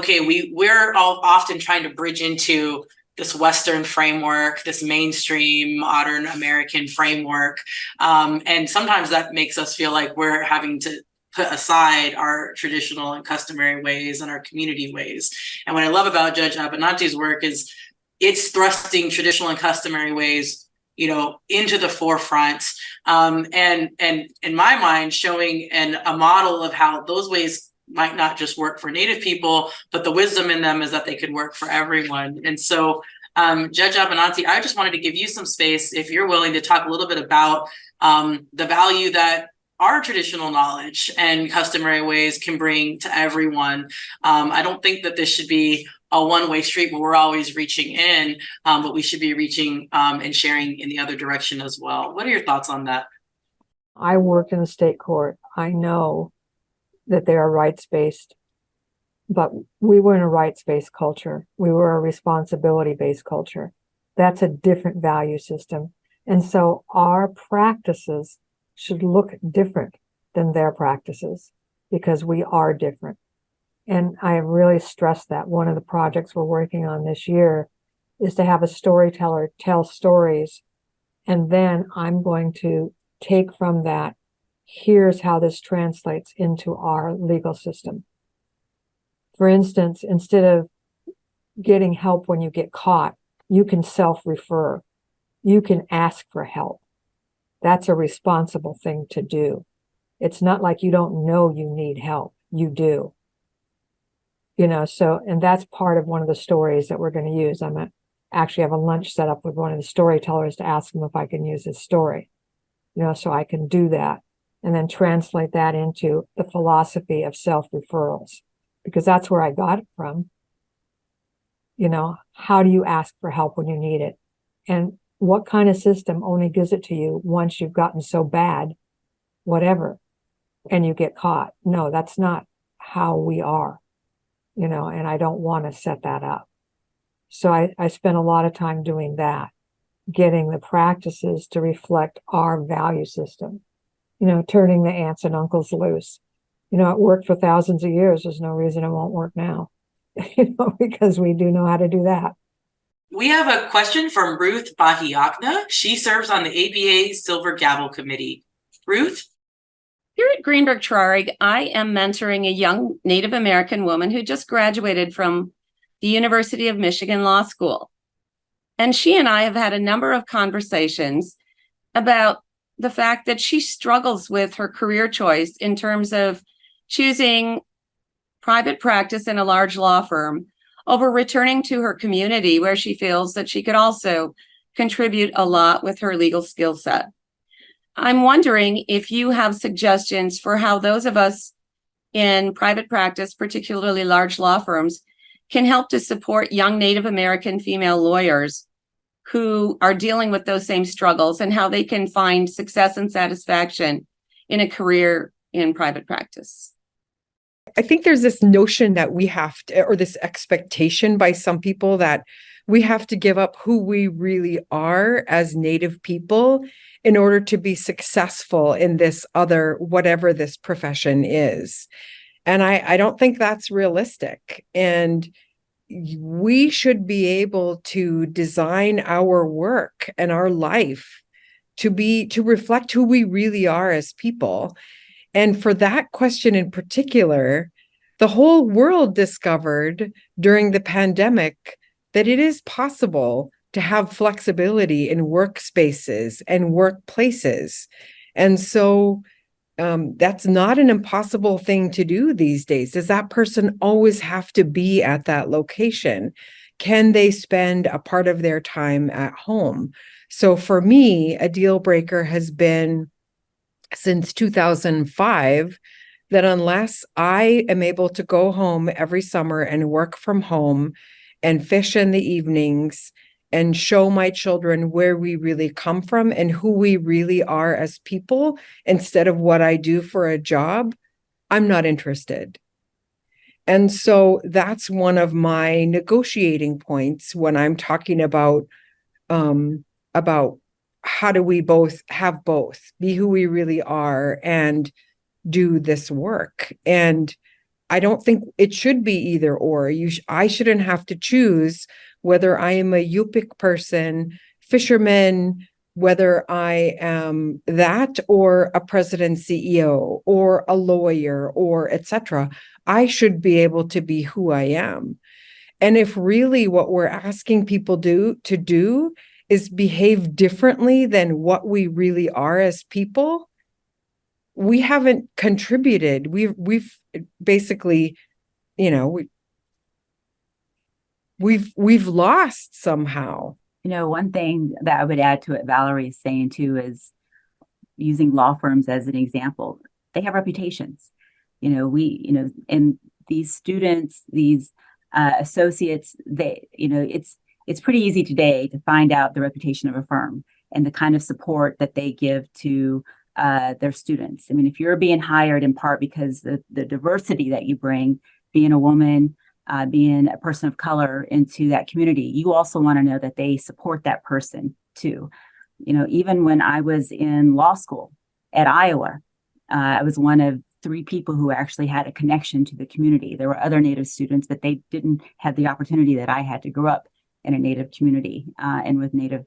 we're all often trying to bridge into this Western framework, this mainstream modern American framework. And sometimes that makes us feel like we're having to put aside our traditional and customary ways and our community ways. And what I love about Judge Abenanti's work is it's thrusting traditional and customary ways into the forefront, and in my mind, showing a model of how those ways might not just work for Native people, but the wisdom in them is that they could work for everyone. And so, Judge Abenanti, I just wanted to give you some space, if you're willing to talk a little bit about the value that our traditional knowledge and customary ways can bring to everyone. I don't think that this should be a one-way street where we're always reaching in, but we should be reaching and sharing in the other direction as well. What are your thoughts on that? I work in the state court. I know that they are rights-based, but we were in a rights-based culture. We were a responsibility-based culture. That's a different value system. And so our practices should look different than their practices because we are different. And I really stressed that one of the projects we're working on this year is to have a storyteller tell stories. And then I'm going to take from that, here's how this translates into our legal system. For instance, instead of getting help when you get caught, you can self-refer. You can ask for help. That's a responsible thing to do. It's not like you don't know you need help. You do. And that's part of one of the stories that we're going to use. Actually have a lunch set up with one of the storytellers to ask him if I can use his story, so I can do that and then translate that into the philosophy of self-referrals, because that's where I got it from. How do you ask for help when you need it? And what kind of system only gives it to you once you've gotten so bad, whatever, and you get caught? No, that's not how we are, and I don't want to set that up. So I spent a lot of time doing that, getting the practices to reflect our value system, turning the aunts and uncles loose. It worked for thousands of years. There's no reason it won't work now, because we do know how to do that. We have a question from Ruth Bahiakna. She serves on the ABA Silver Gavel Committee. Ruth? Here at Greenberg Traurig, I am mentoring a young Native American woman who just graduated from the University of Michigan Law School. And she and I have had a number of conversations about the fact that she struggles with her career choice in terms of choosing private practice in a large law firm over returning to her community where she feels that she could also contribute a lot with her legal skill set. I'm wondering if you have suggestions for how those of us in private practice, particularly large law firms, can help to support young Native American female lawyers who are dealing with those same struggles and how they can find success and satisfaction in a career in private practice. I think there's this notion that we have to, or this expectation by some people that we have to give up who we really are as Native people in order to be successful in this other, whatever this profession is. And I don't think that's realistic. And we should be able to design our work and our life to reflect who we really are as people. And for that question in particular, the whole world discovered during the pandemic that it is possible to have flexibility in workspaces and workplaces. And so that's not an impossible thing to do these days. Does that person always have to be at that location? Can they spend a part of their time at home? So for me, a deal breaker has been since 2005 that unless I am able to go home every summer and work from home and fish in the evenings and show my children where we really come from and who we really are as people instead of what I do for a job, I'm not interested. And so that's one of my negotiating points when I'm talking about how do we both have both, be who we really are and do this work. And I don't think it should be either or. I shouldn't have to choose whether I am a Yupik person, fisherman, whether I am that or a president CEO or a lawyer or etc. I should be able to be who I am. And if really what we're asking people to do is behave differently than what we really are as people, we haven't contributed. We've basically, we've lost somehow. One thing that I would add to what Valerie is saying too is using law firms as an example. They have reputations. And these students, these associates, it's pretty easy today to find out the reputation of a firm and the kind of support that they give to their students. I mean, if you're being hired in part because the diversity that you bring, being a woman, being a person of color into that community, you also want to know that they support that person too. Even when I was in law school at Iowa, I was one of 3 people who actually had a connection to the community. There were other Native students, but they didn't have the opportunity that I had to grow up in a Native community and with Native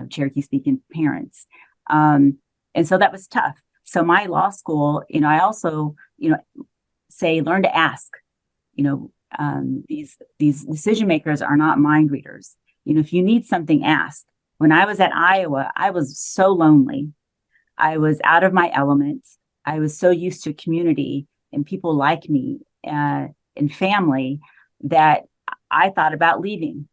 Cherokee speaking parents. And so that was tough. So my law school, I also, say, learn to ask. These decision makers are not mind readers. If you need something, ask. When I was at Iowa, I was so lonely. I was out of my element. I was so used to community and people like me and family that I thought about leaving.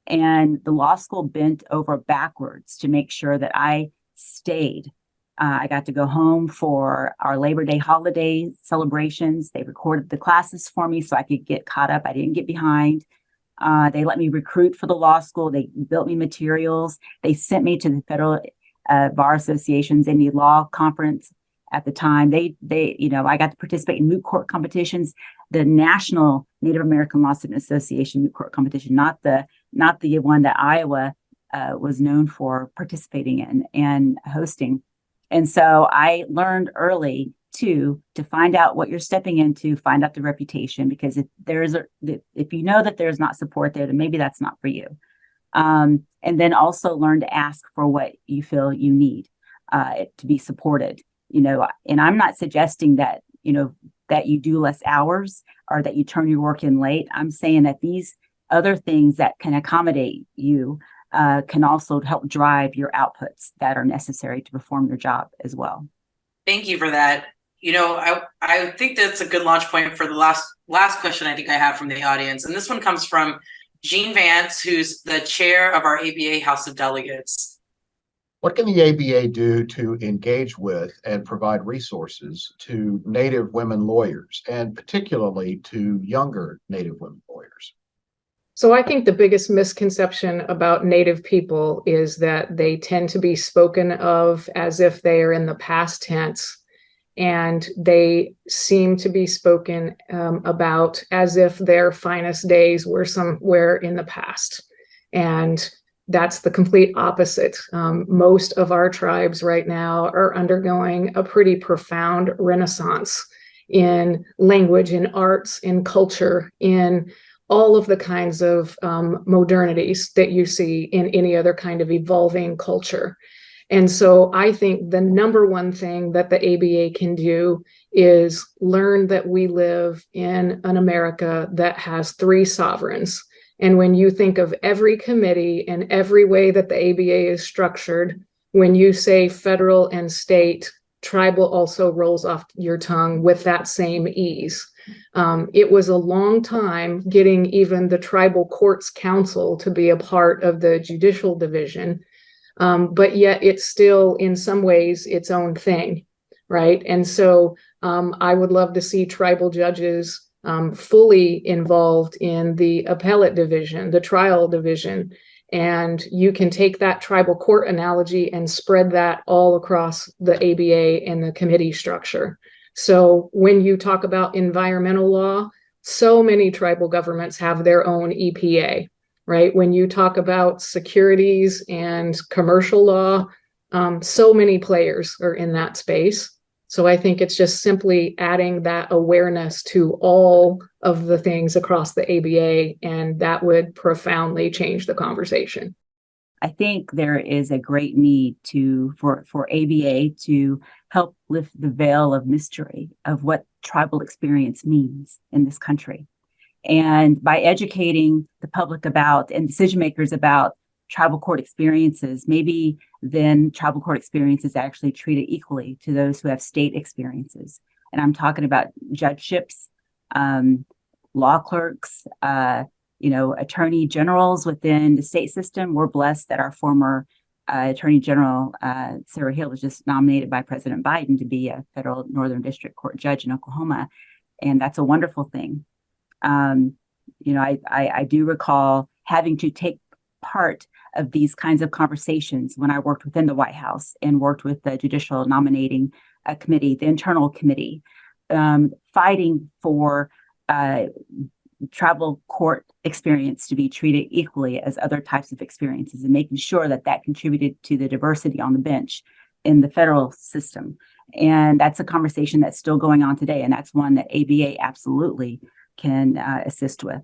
And the law school bent over backwards to make sure that I stayed. I got to go home for our Labor Day holiday celebrations. They recorded the classes for me so I could get caught up. I didn't get behind. They let me recruit for the law school. They built me materials. They sent me to the Federal Bar Association's Indy Law Conference at the time. I got to participate in moot court competitions, the National Native American Law Student Association moot court competition, not the one that Iowa was known for participating in and hosting. And so I learned early to find out what you're stepping into, find out the reputation, because if you know that there's not support there, then maybe that's not for you. And then also learn to ask for what you feel you need to be supported. And I'm not suggesting that that you do less hours or that you turn your work in late. I'm saying that these other things that can accommodate you can also help drive your outputs that are necessary to perform your job as well. Thank you for that. I think that's a good launch point for the last question I think I have from the audience. And this one comes from Jean Vance, who's the chair of our ABA House of Delegates. What can the ABA do to engage with and provide resources to Native women lawyers, and particularly to younger Native women lawyers? So I think the biggest misconception about Native people is that they tend to be spoken of as if they are in the past tense, and they seem to be spoken about as if their finest days were somewhere in the past. And that's the complete opposite. Most of our tribes right now are undergoing a pretty profound renaissance in language, in arts, in culture, in all of the kinds of modernities that you see in any other kind of evolving culture. And so I think the number one thing that the ABA can do is learn that we live in an America that has three sovereigns. And when you think of every committee and every way that the ABA is structured, when you say federal and state, tribal also rolls off your tongue with that same ease. It was a long time getting even the Tribal Courts Council to be a part of the judicial division. But yet it's still in some ways its own thing, right? And so I would love to see tribal judges fully involved in the appellate division, the trial division, and you can take that tribal court analogy and spread that all across the ABA and the committee structure. So when you talk about environmental law, so many tribal governments have their own EPA. Right? When you talk about securities and commercial law, so many players are in that space. So I think it's just simply adding that awareness to all of the things across the ABA, and that would profoundly change the conversation. I think there is a great need for ABA to help lift the veil of mystery of what tribal experience means in this country. And by educating the public about and decision makers about tribal court experiences, maybe then tribal court experiences actually treated equally to those who have state experiences. And I'm talking about judgeships, law clerks, attorney generals within the state system. We're blessed that our former Attorney General Sarah Hill was just nominated by President Biden to be a federal Northern District Court judge in Oklahoma, and that's a wonderful thing. I do recall having to take part of these kinds of conversations when I worked within the White House and worked with the Judicial Nominating Committee, the internal committee, fighting for tribal court experience to be treated equally as other types of experiences, and making sure that that contributed to the diversity on the bench in the federal system. And that's a conversation that's still going on today. And that's one that ABA absolutely can assist with.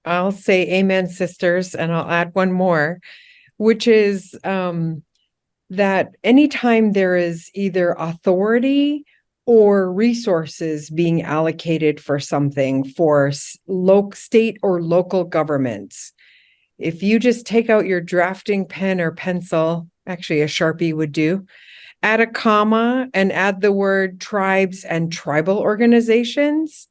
I'll say amen, sisters, and I'll add one more, which is that anytime there is either authority or resources being allocated for something for state or local governments, if you just take out your drafting pen or pencil, actually a Sharpie would do, add a comma and add the word tribes and tribal organizations,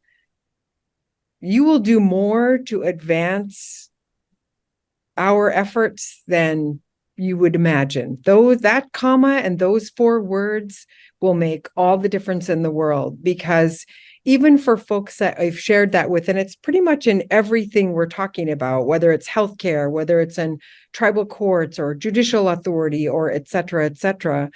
you will do more to advance our efforts than you would imagine. That comma and those 4 words will make all the difference in the world, because even for folks that I've shared that with, and it's pretty much in everything we're talking about, whether it's healthcare, whether it's in tribal courts or judicial authority or et cetera,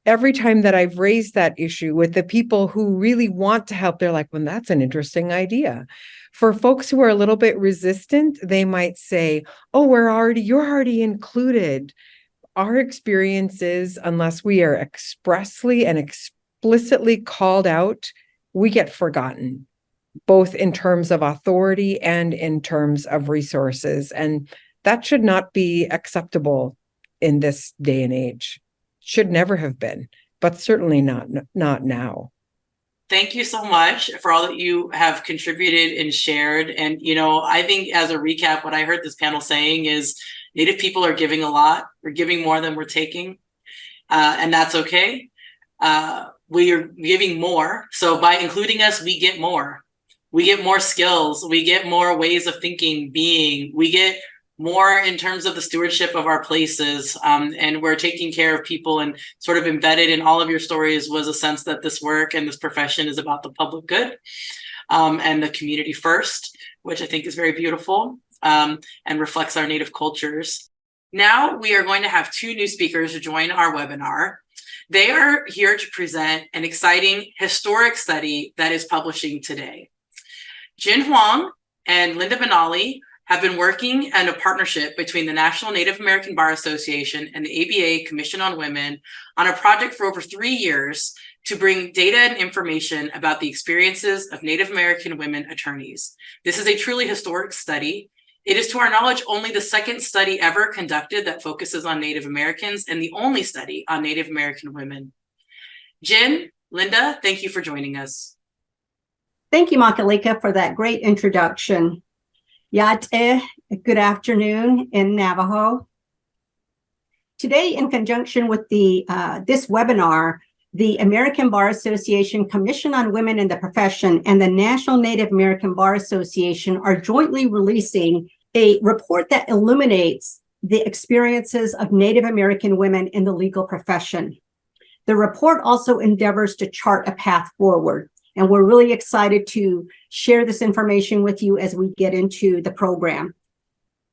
every time that I've raised that issue with the people who really want to help, they're like, well, that's an interesting idea. For folks who are a little bit resistant, they might say, oh, you're already included. Our experiences, unless we are expressly and explicitly called out, we get forgotten, both in terms of authority and in terms of resources. And that should not be acceptable in this day and age. Should never have been, but certainly not now. Thank you so much for all that you have contributed and shared. And, I think as a recap, what I heard this panel saying is, Native people are giving a lot. We're giving more than we're taking, and that's okay. We are giving more. So by including us, we get more. We get more skills. We get more ways of thinking, being. We get more in terms of the stewardship of our places. And we're taking care of people, and sort of embedded in all of your stories was a sense that this work and this profession is about the public good, and the community first, which I think is very beautiful, and reflects our Native cultures. Now we are going to have two new speakers join our webinar. They are here to present an exciting historic study that is publishing today. Jin Huang and Linda Benally have been working in a partnership between the National Native American Bar Association and the ABA Commission on Women on a project for over 3 years to bring data and information about the experiences of Native American women attorneys. This is a truly historic study. It is, to our knowledge, only the second study ever conducted that focuses on Native Americans, and the only study on Native American women. Jin, Linda, thank you for joining us. Thank you, Makalika, for that great introduction. Yate, good afternoon in Navajo. Today, in conjunction with this webinar, the American Bar Association, Commission on Women in the Profession, and the National Native American Bar Association are jointly releasing a report that illuminates the experiences of Native American women in the legal profession. The report also endeavors to chart a path forward, and we're really excited to share this information with you as we get into the program.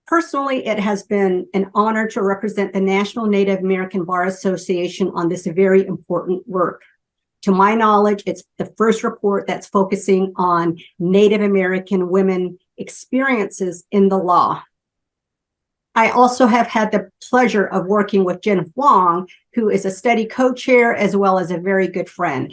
Personally, it has been an honor to represent the National Native American Bar Association on this very important work. To my knowledge, it's the first report that's focusing on Native American women experiences in the law. I also have had the pleasure of working with Jin Huang, who is a study co-chair as well as a very good friend.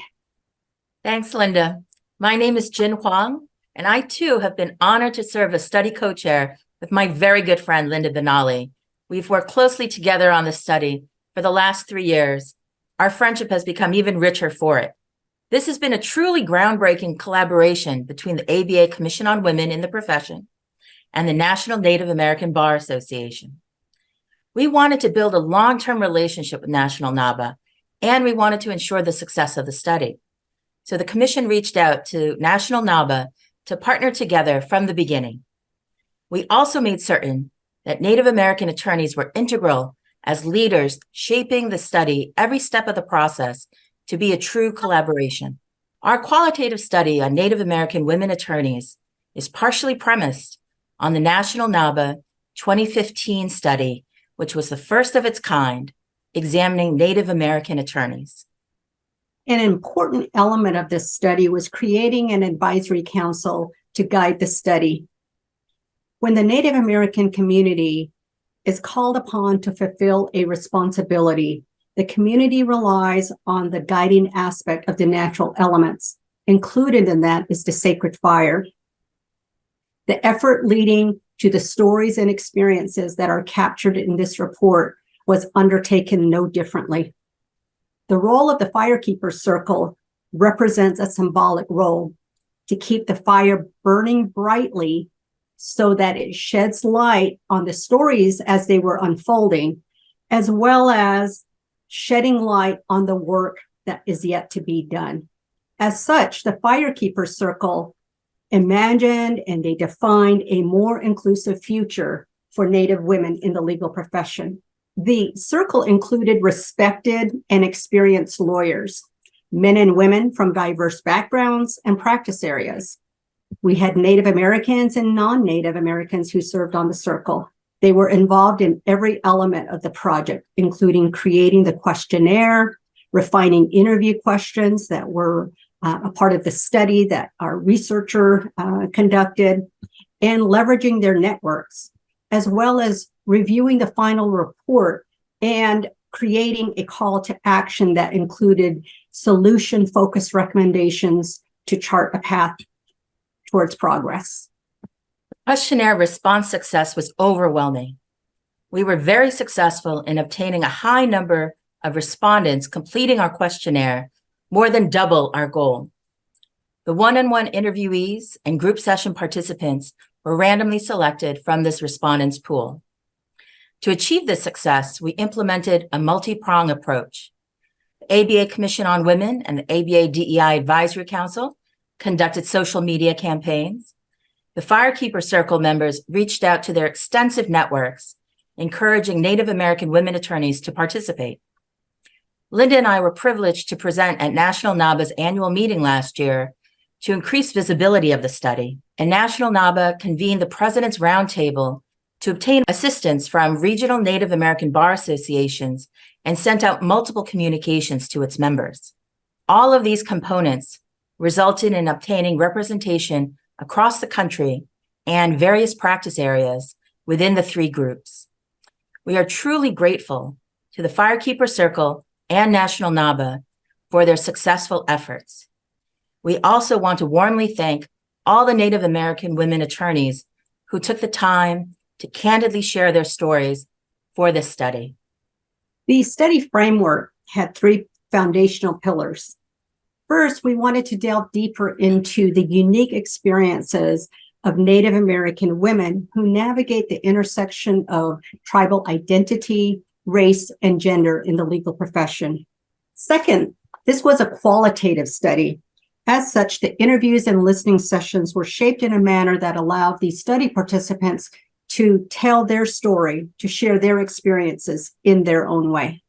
Thanks, Linda. My name is Jin Huang, and I too have been honored to serve as study co-chair with my very good friend, Linda Benally. We've worked closely together on this study for the last 3 years. Our friendship has become even richer for it. This has been a truly groundbreaking collaboration between the ABA Commission on Women in the Profession and the National Native American Bar Association. We wanted to build a long-term relationship with National NABA, and we wanted to ensure the success of the study. So the commission reached out to National NABA to partner together from the beginning. We also made certain that Native American attorneys were integral as leaders, shaping the study every step of the process to be a true collaboration. Our qualitative study on Native American women attorneys is partially premised on the National NABA 2015 study, which was the first of its kind, examining Native American attorneys. An important element of this study was creating an advisory council to guide the study. When the Native American community is called upon to fulfill a responsibility, the community relies on the guiding aspect of the natural elements. Included in that is the sacred fire. The effort leading to the stories and experiences that are captured in this report was undertaken no differently. The role of the firekeeper circle represents a symbolic role to keep the fire burning brightly so that it sheds light on the stories as they were unfolding, as well as shedding light on the work that is yet to be done. As such, the firekeeper circle imagined and they defined a more inclusive future for Native women in the legal profession. The circle included respected and experienced lawyers, men and women from diverse backgrounds and practice areas. We had Native Americans and non-Native Americans who served on the circle. They were involved in every element of the project, including creating the questionnaire, refining interview questions that were a part of the study that our researcher conducted, and leveraging their networks, as well as reviewing the final report and creating a call to action that included solution-focused recommendations to chart a path towards progress. Questionnaire response success was overwhelming. We were very successful in obtaining a high number of respondents completing our questionnaire, more than double our goal. The one-on-one interviewees and group session participants were randomly selected from this respondents pool. To achieve this success, we implemented a multi-pronged approach. The ABA Commission on Women and the ABA DEI Advisory Council conducted social media campaigns. The Firekeeper Circle members reached out to their extensive networks, encouraging Native American women attorneys to participate. Linda and I were privileged to present at National NABA's annual meeting last year to increase visibility of the study, and National NABA convened the President's Roundtable to obtain assistance from regional Native American bar associations and sent out multiple communications to its members. All of these components resulted in obtaining representation across the country and various practice areas within the three groups. We are truly grateful to the Firekeeper Circle and National NABA for their successful efforts. We also want to warmly thank all the Native American women attorneys who took the time to candidly share their stories for this study. The study framework had three foundational pillars. First, we wanted to delve deeper into the unique experiences of Native American women who navigate the intersection of tribal identity, race, and gender in the legal profession. Second, this was a qualitative study. As such, the interviews and listening sessions were shaped in a manner that allowed the study participants to tell their story, to share their experiences in their own way.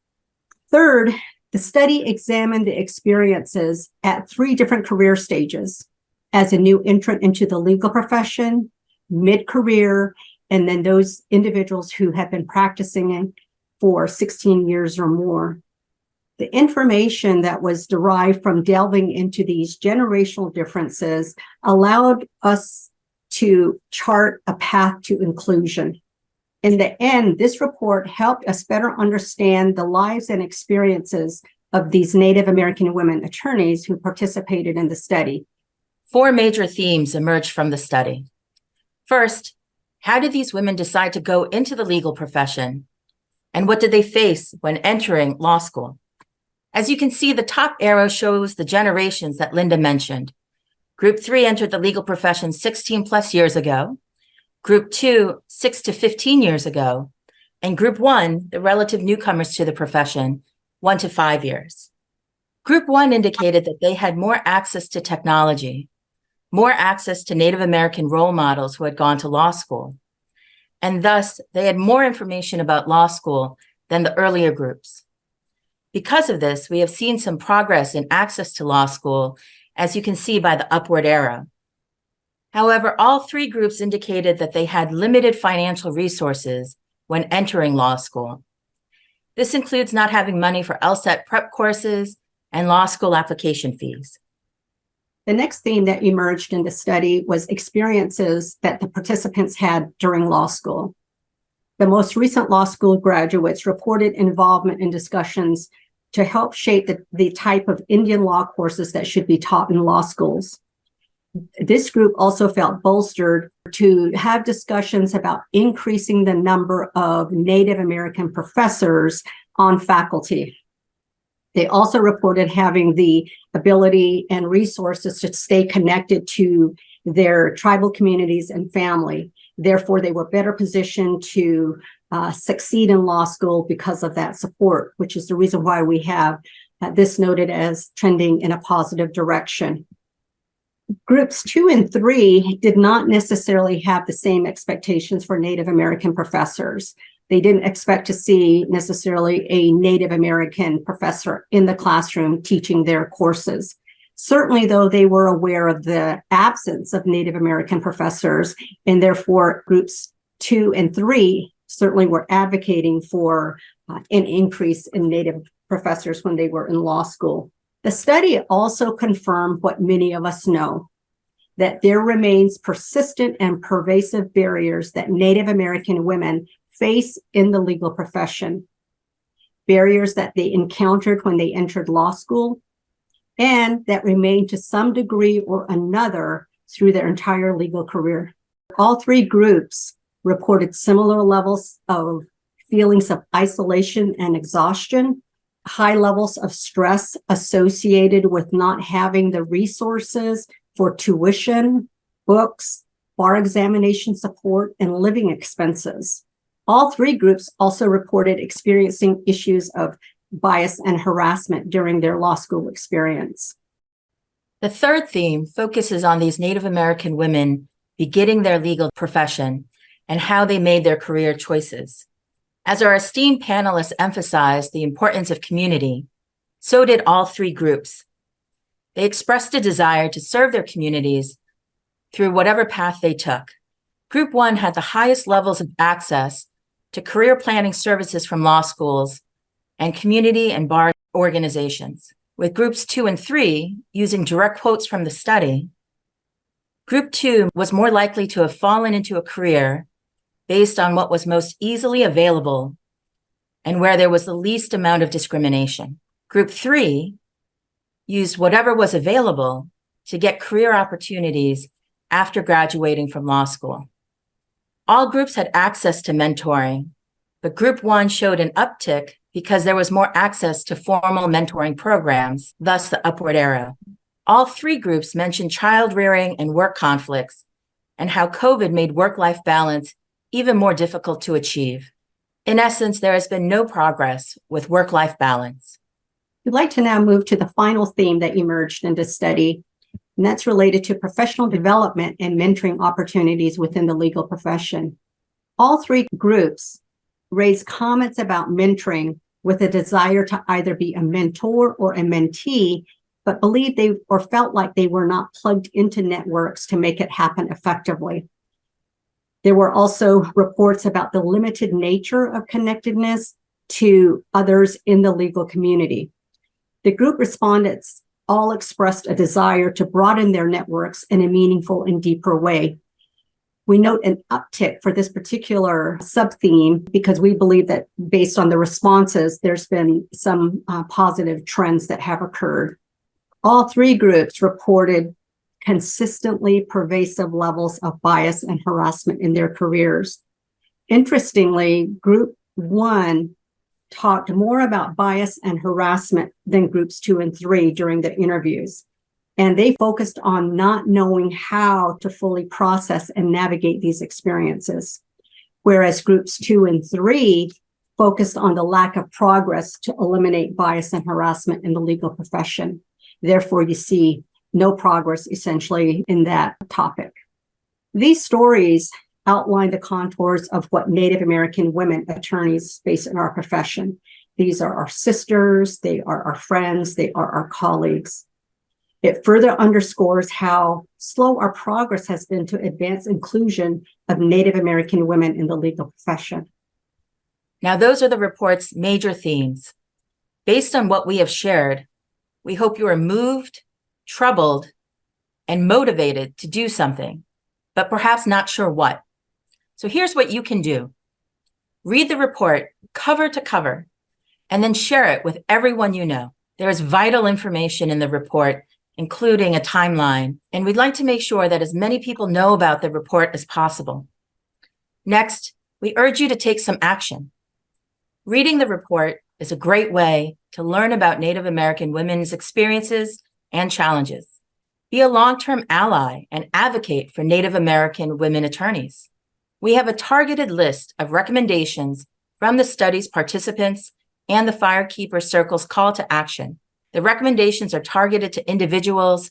Third, the study examined the experiences at three different career stages: as a new entrant into the legal profession, mid-career, and then those individuals who have been practicing for 16 years or more. The information that was derived from delving into these generational differences allowed us to chart a path to inclusion. In the end, this report helped us better understand the lives and experiences of these Native American women attorneys who participated in the study. 4 major themes emerged from the study. First, how did these women decide to go into the legal profession? And what did they face when entering law school? As you can see, the top arrow shows the generations that Linda mentioned. Group 3 entered the legal profession 16 plus years ago. Group 2, 6 to 15 years ago. And Group 1, the relative newcomers to the profession, 1 to 5 years. Group 1 indicated that they had more access to technology, more access to Native American role models who had gone to law school, and thus they had more information about law school than the earlier groups. Because of this, we have seen some progress in access to law school, as you can see by the upward arrow. However, all 3 groups indicated that they had limited financial resources when entering law school. This includes not having money for LSAT prep courses and law school application fees. The next theme that emerged in the study was experiences that the participants had during law school. The most recent law school graduates reported involvement in discussions to help shape the type of Indian law courses that should be taught in law schools. This group also felt bolstered to have discussions about increasing the number of Native American professors on faculty. They also reported having the ability and resources to stay connected to their tribal communities and family. Therefore, they were better positioned to succeed in law school because of that support, which is the reason why we have this noted as trending in a positive direction. Groups 2 and 3 did not necessarily have the same expectations for Native American professors. They didn't expect to see necessarily a Native American professor in the classroom teaching their courses. Certainly, though, they were aware of the absence of Native American professors, and therefore groups 2 and 3 certainly were advocating for an increase in Native professors when they were in law school. The study also confirmed what many of us know, that there remains persistent and pervasive barriers that Native American women face in the legal profession, barriers that they encountered when they entered law school, and that remain to some degree or another through their entire legal career. All 3 groups reported similar levels of feelings of isolation and exhaustion, high levels of stress associated with not having the resources for tuition, books, bar examination support, and living expenses. All three groups also reported experiencing issues of bias and harassment during their law school experience. The third theme focuses on these Native American women beginning their legal profession and how they made their career choices. As our esteemed panelists emphasized the importance of community, so did all three groups. They expressed a desire to serve their communities through whatever path they took. Group 1 had the highest levels of access to career planning services from law schools and community and bar organizations. With groups 2 and 3 using direct quotes from the study, Group 2 was more likely to have fallen into a career based on what was most easily available and where there was the least amount of discrimination. Group 3 used whatever was available to get career opportunities after graduating from law school. All groups had access to mentoring, but Group 1 showed an uptick because there was more access to formal mentoring programs, thus the upward arrow. All three groups mentioned child rearing and work conflicts and how COVID made work-life balance even more difficult to achieve. In essence, there has been no progress with work-life balance. We'd like to now move to the final theme that emerged in this study, and that's related to professional development and mentoring opportunities within the legal profession. All three groups raised comments about mentoring with a desire to either be a mentor or a mentee, but believed they or felt like they were not plugged into networks to make it happen effectively. There were also reports about the limited nature of connectedness to others in the legal community. The group respondents all expressed a desire to broaden their networks in a meaningful and deeper way. We note an uptick for this particular sub-theme because we believe that based on the responses, there's been some positive trends that have occurred. All three groups reported consistently pervasive levels of bias and harassment in their careers. Interestingly, Group 1 talked more about bias and harassment than Groups 2 and 3 during the interviews. And they focused on not knowing how to fully process and navigate these experiences. Whereas Groups 2 and 3 focused on the lack of progress to eliminate bias and harassment in the legal profession. Therefore, you see no progress essentially in that topic. These stories outline the contours of what Native American women attorneys face in our profession. These are our sisters, they are our friends, they are our colleagues. It further underscores how slow our progress has been to advance inclusion of Native American women in the legal profession. Now, those are the report's major themes. Based on what we have shared, we hope you are moved, troubled, and motivated to do something, but perhaps not sure what. So here's what you can do. Read the report cover to cover, and then share it with everyone you know. There is vital information in the report, including a timeline, and we'd like to make sure that as many people know about the report as possible. Next, we urge you to take some action. Reading the report is a great way to learn about Native American women's experiences and challenges. Be a long-term ally and advocate for Native American women attorneys. We have a targeted list of recommendations from the study's participants and the Firekeeper Circle's call to action. The recommendations are targeted to individuals,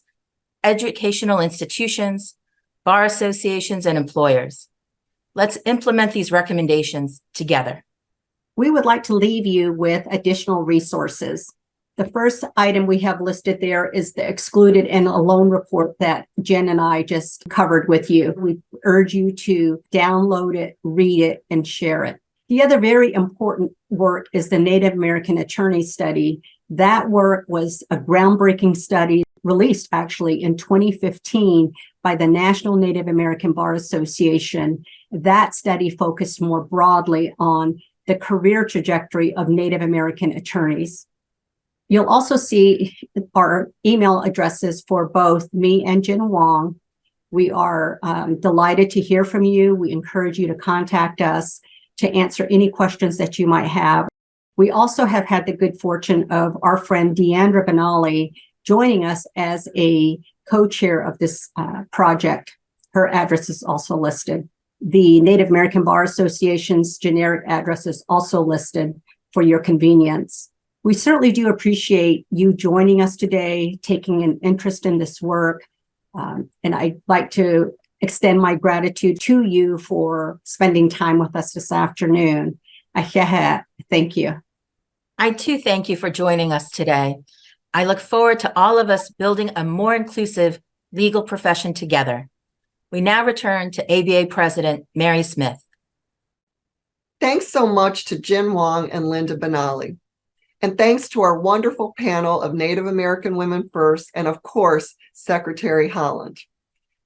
educational institutions, bar associations, and employers. Let's implement these recommendations together. We would like to leave you with additional resources. The first item we have listed there is the excluded and alone report that Jen and I just covered with you. We urge you to download it, read it, and share it. The other very important work is the Native American Attorney Study. That work was a groundbreaking study released actually in 2015 by the National Native American Bar Association. That study focused more broadly on the career trajectory of Native American attorneys. You'll also see our email addresses for both me and Jen Wong. We are delighted to hear from you. We encourage you to contact us to answer any questions that you might have. We also have had the good fortune of our friend Deandra Benali joining us as a co-chair of this project. Her address is also listed. The Native American Bar Association's generic address is also listed for your convenience. We certainly do appreciate you joining us today, taking an interest in this work. And I'd like to extend my gratitude to you for spending time with us this afternoon. Thank you. I too thank you for joining us today. I look forward to all of us building a more inclusive legal profession together. We now return to ABA President Mary Smith. Thanks so much to Jin Wong and Linda Benally. And thanks to our wonderful panel of Native American Women First and, of course, Secretary Haaland.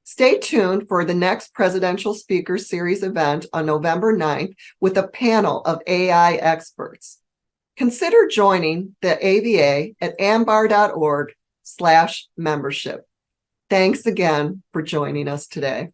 Stay tuned for the next Presidential Speaker Series event on November 9th with a panel of AI experts. Consider joining the ABA at ambar.org/membership. Thanks again for joining us today.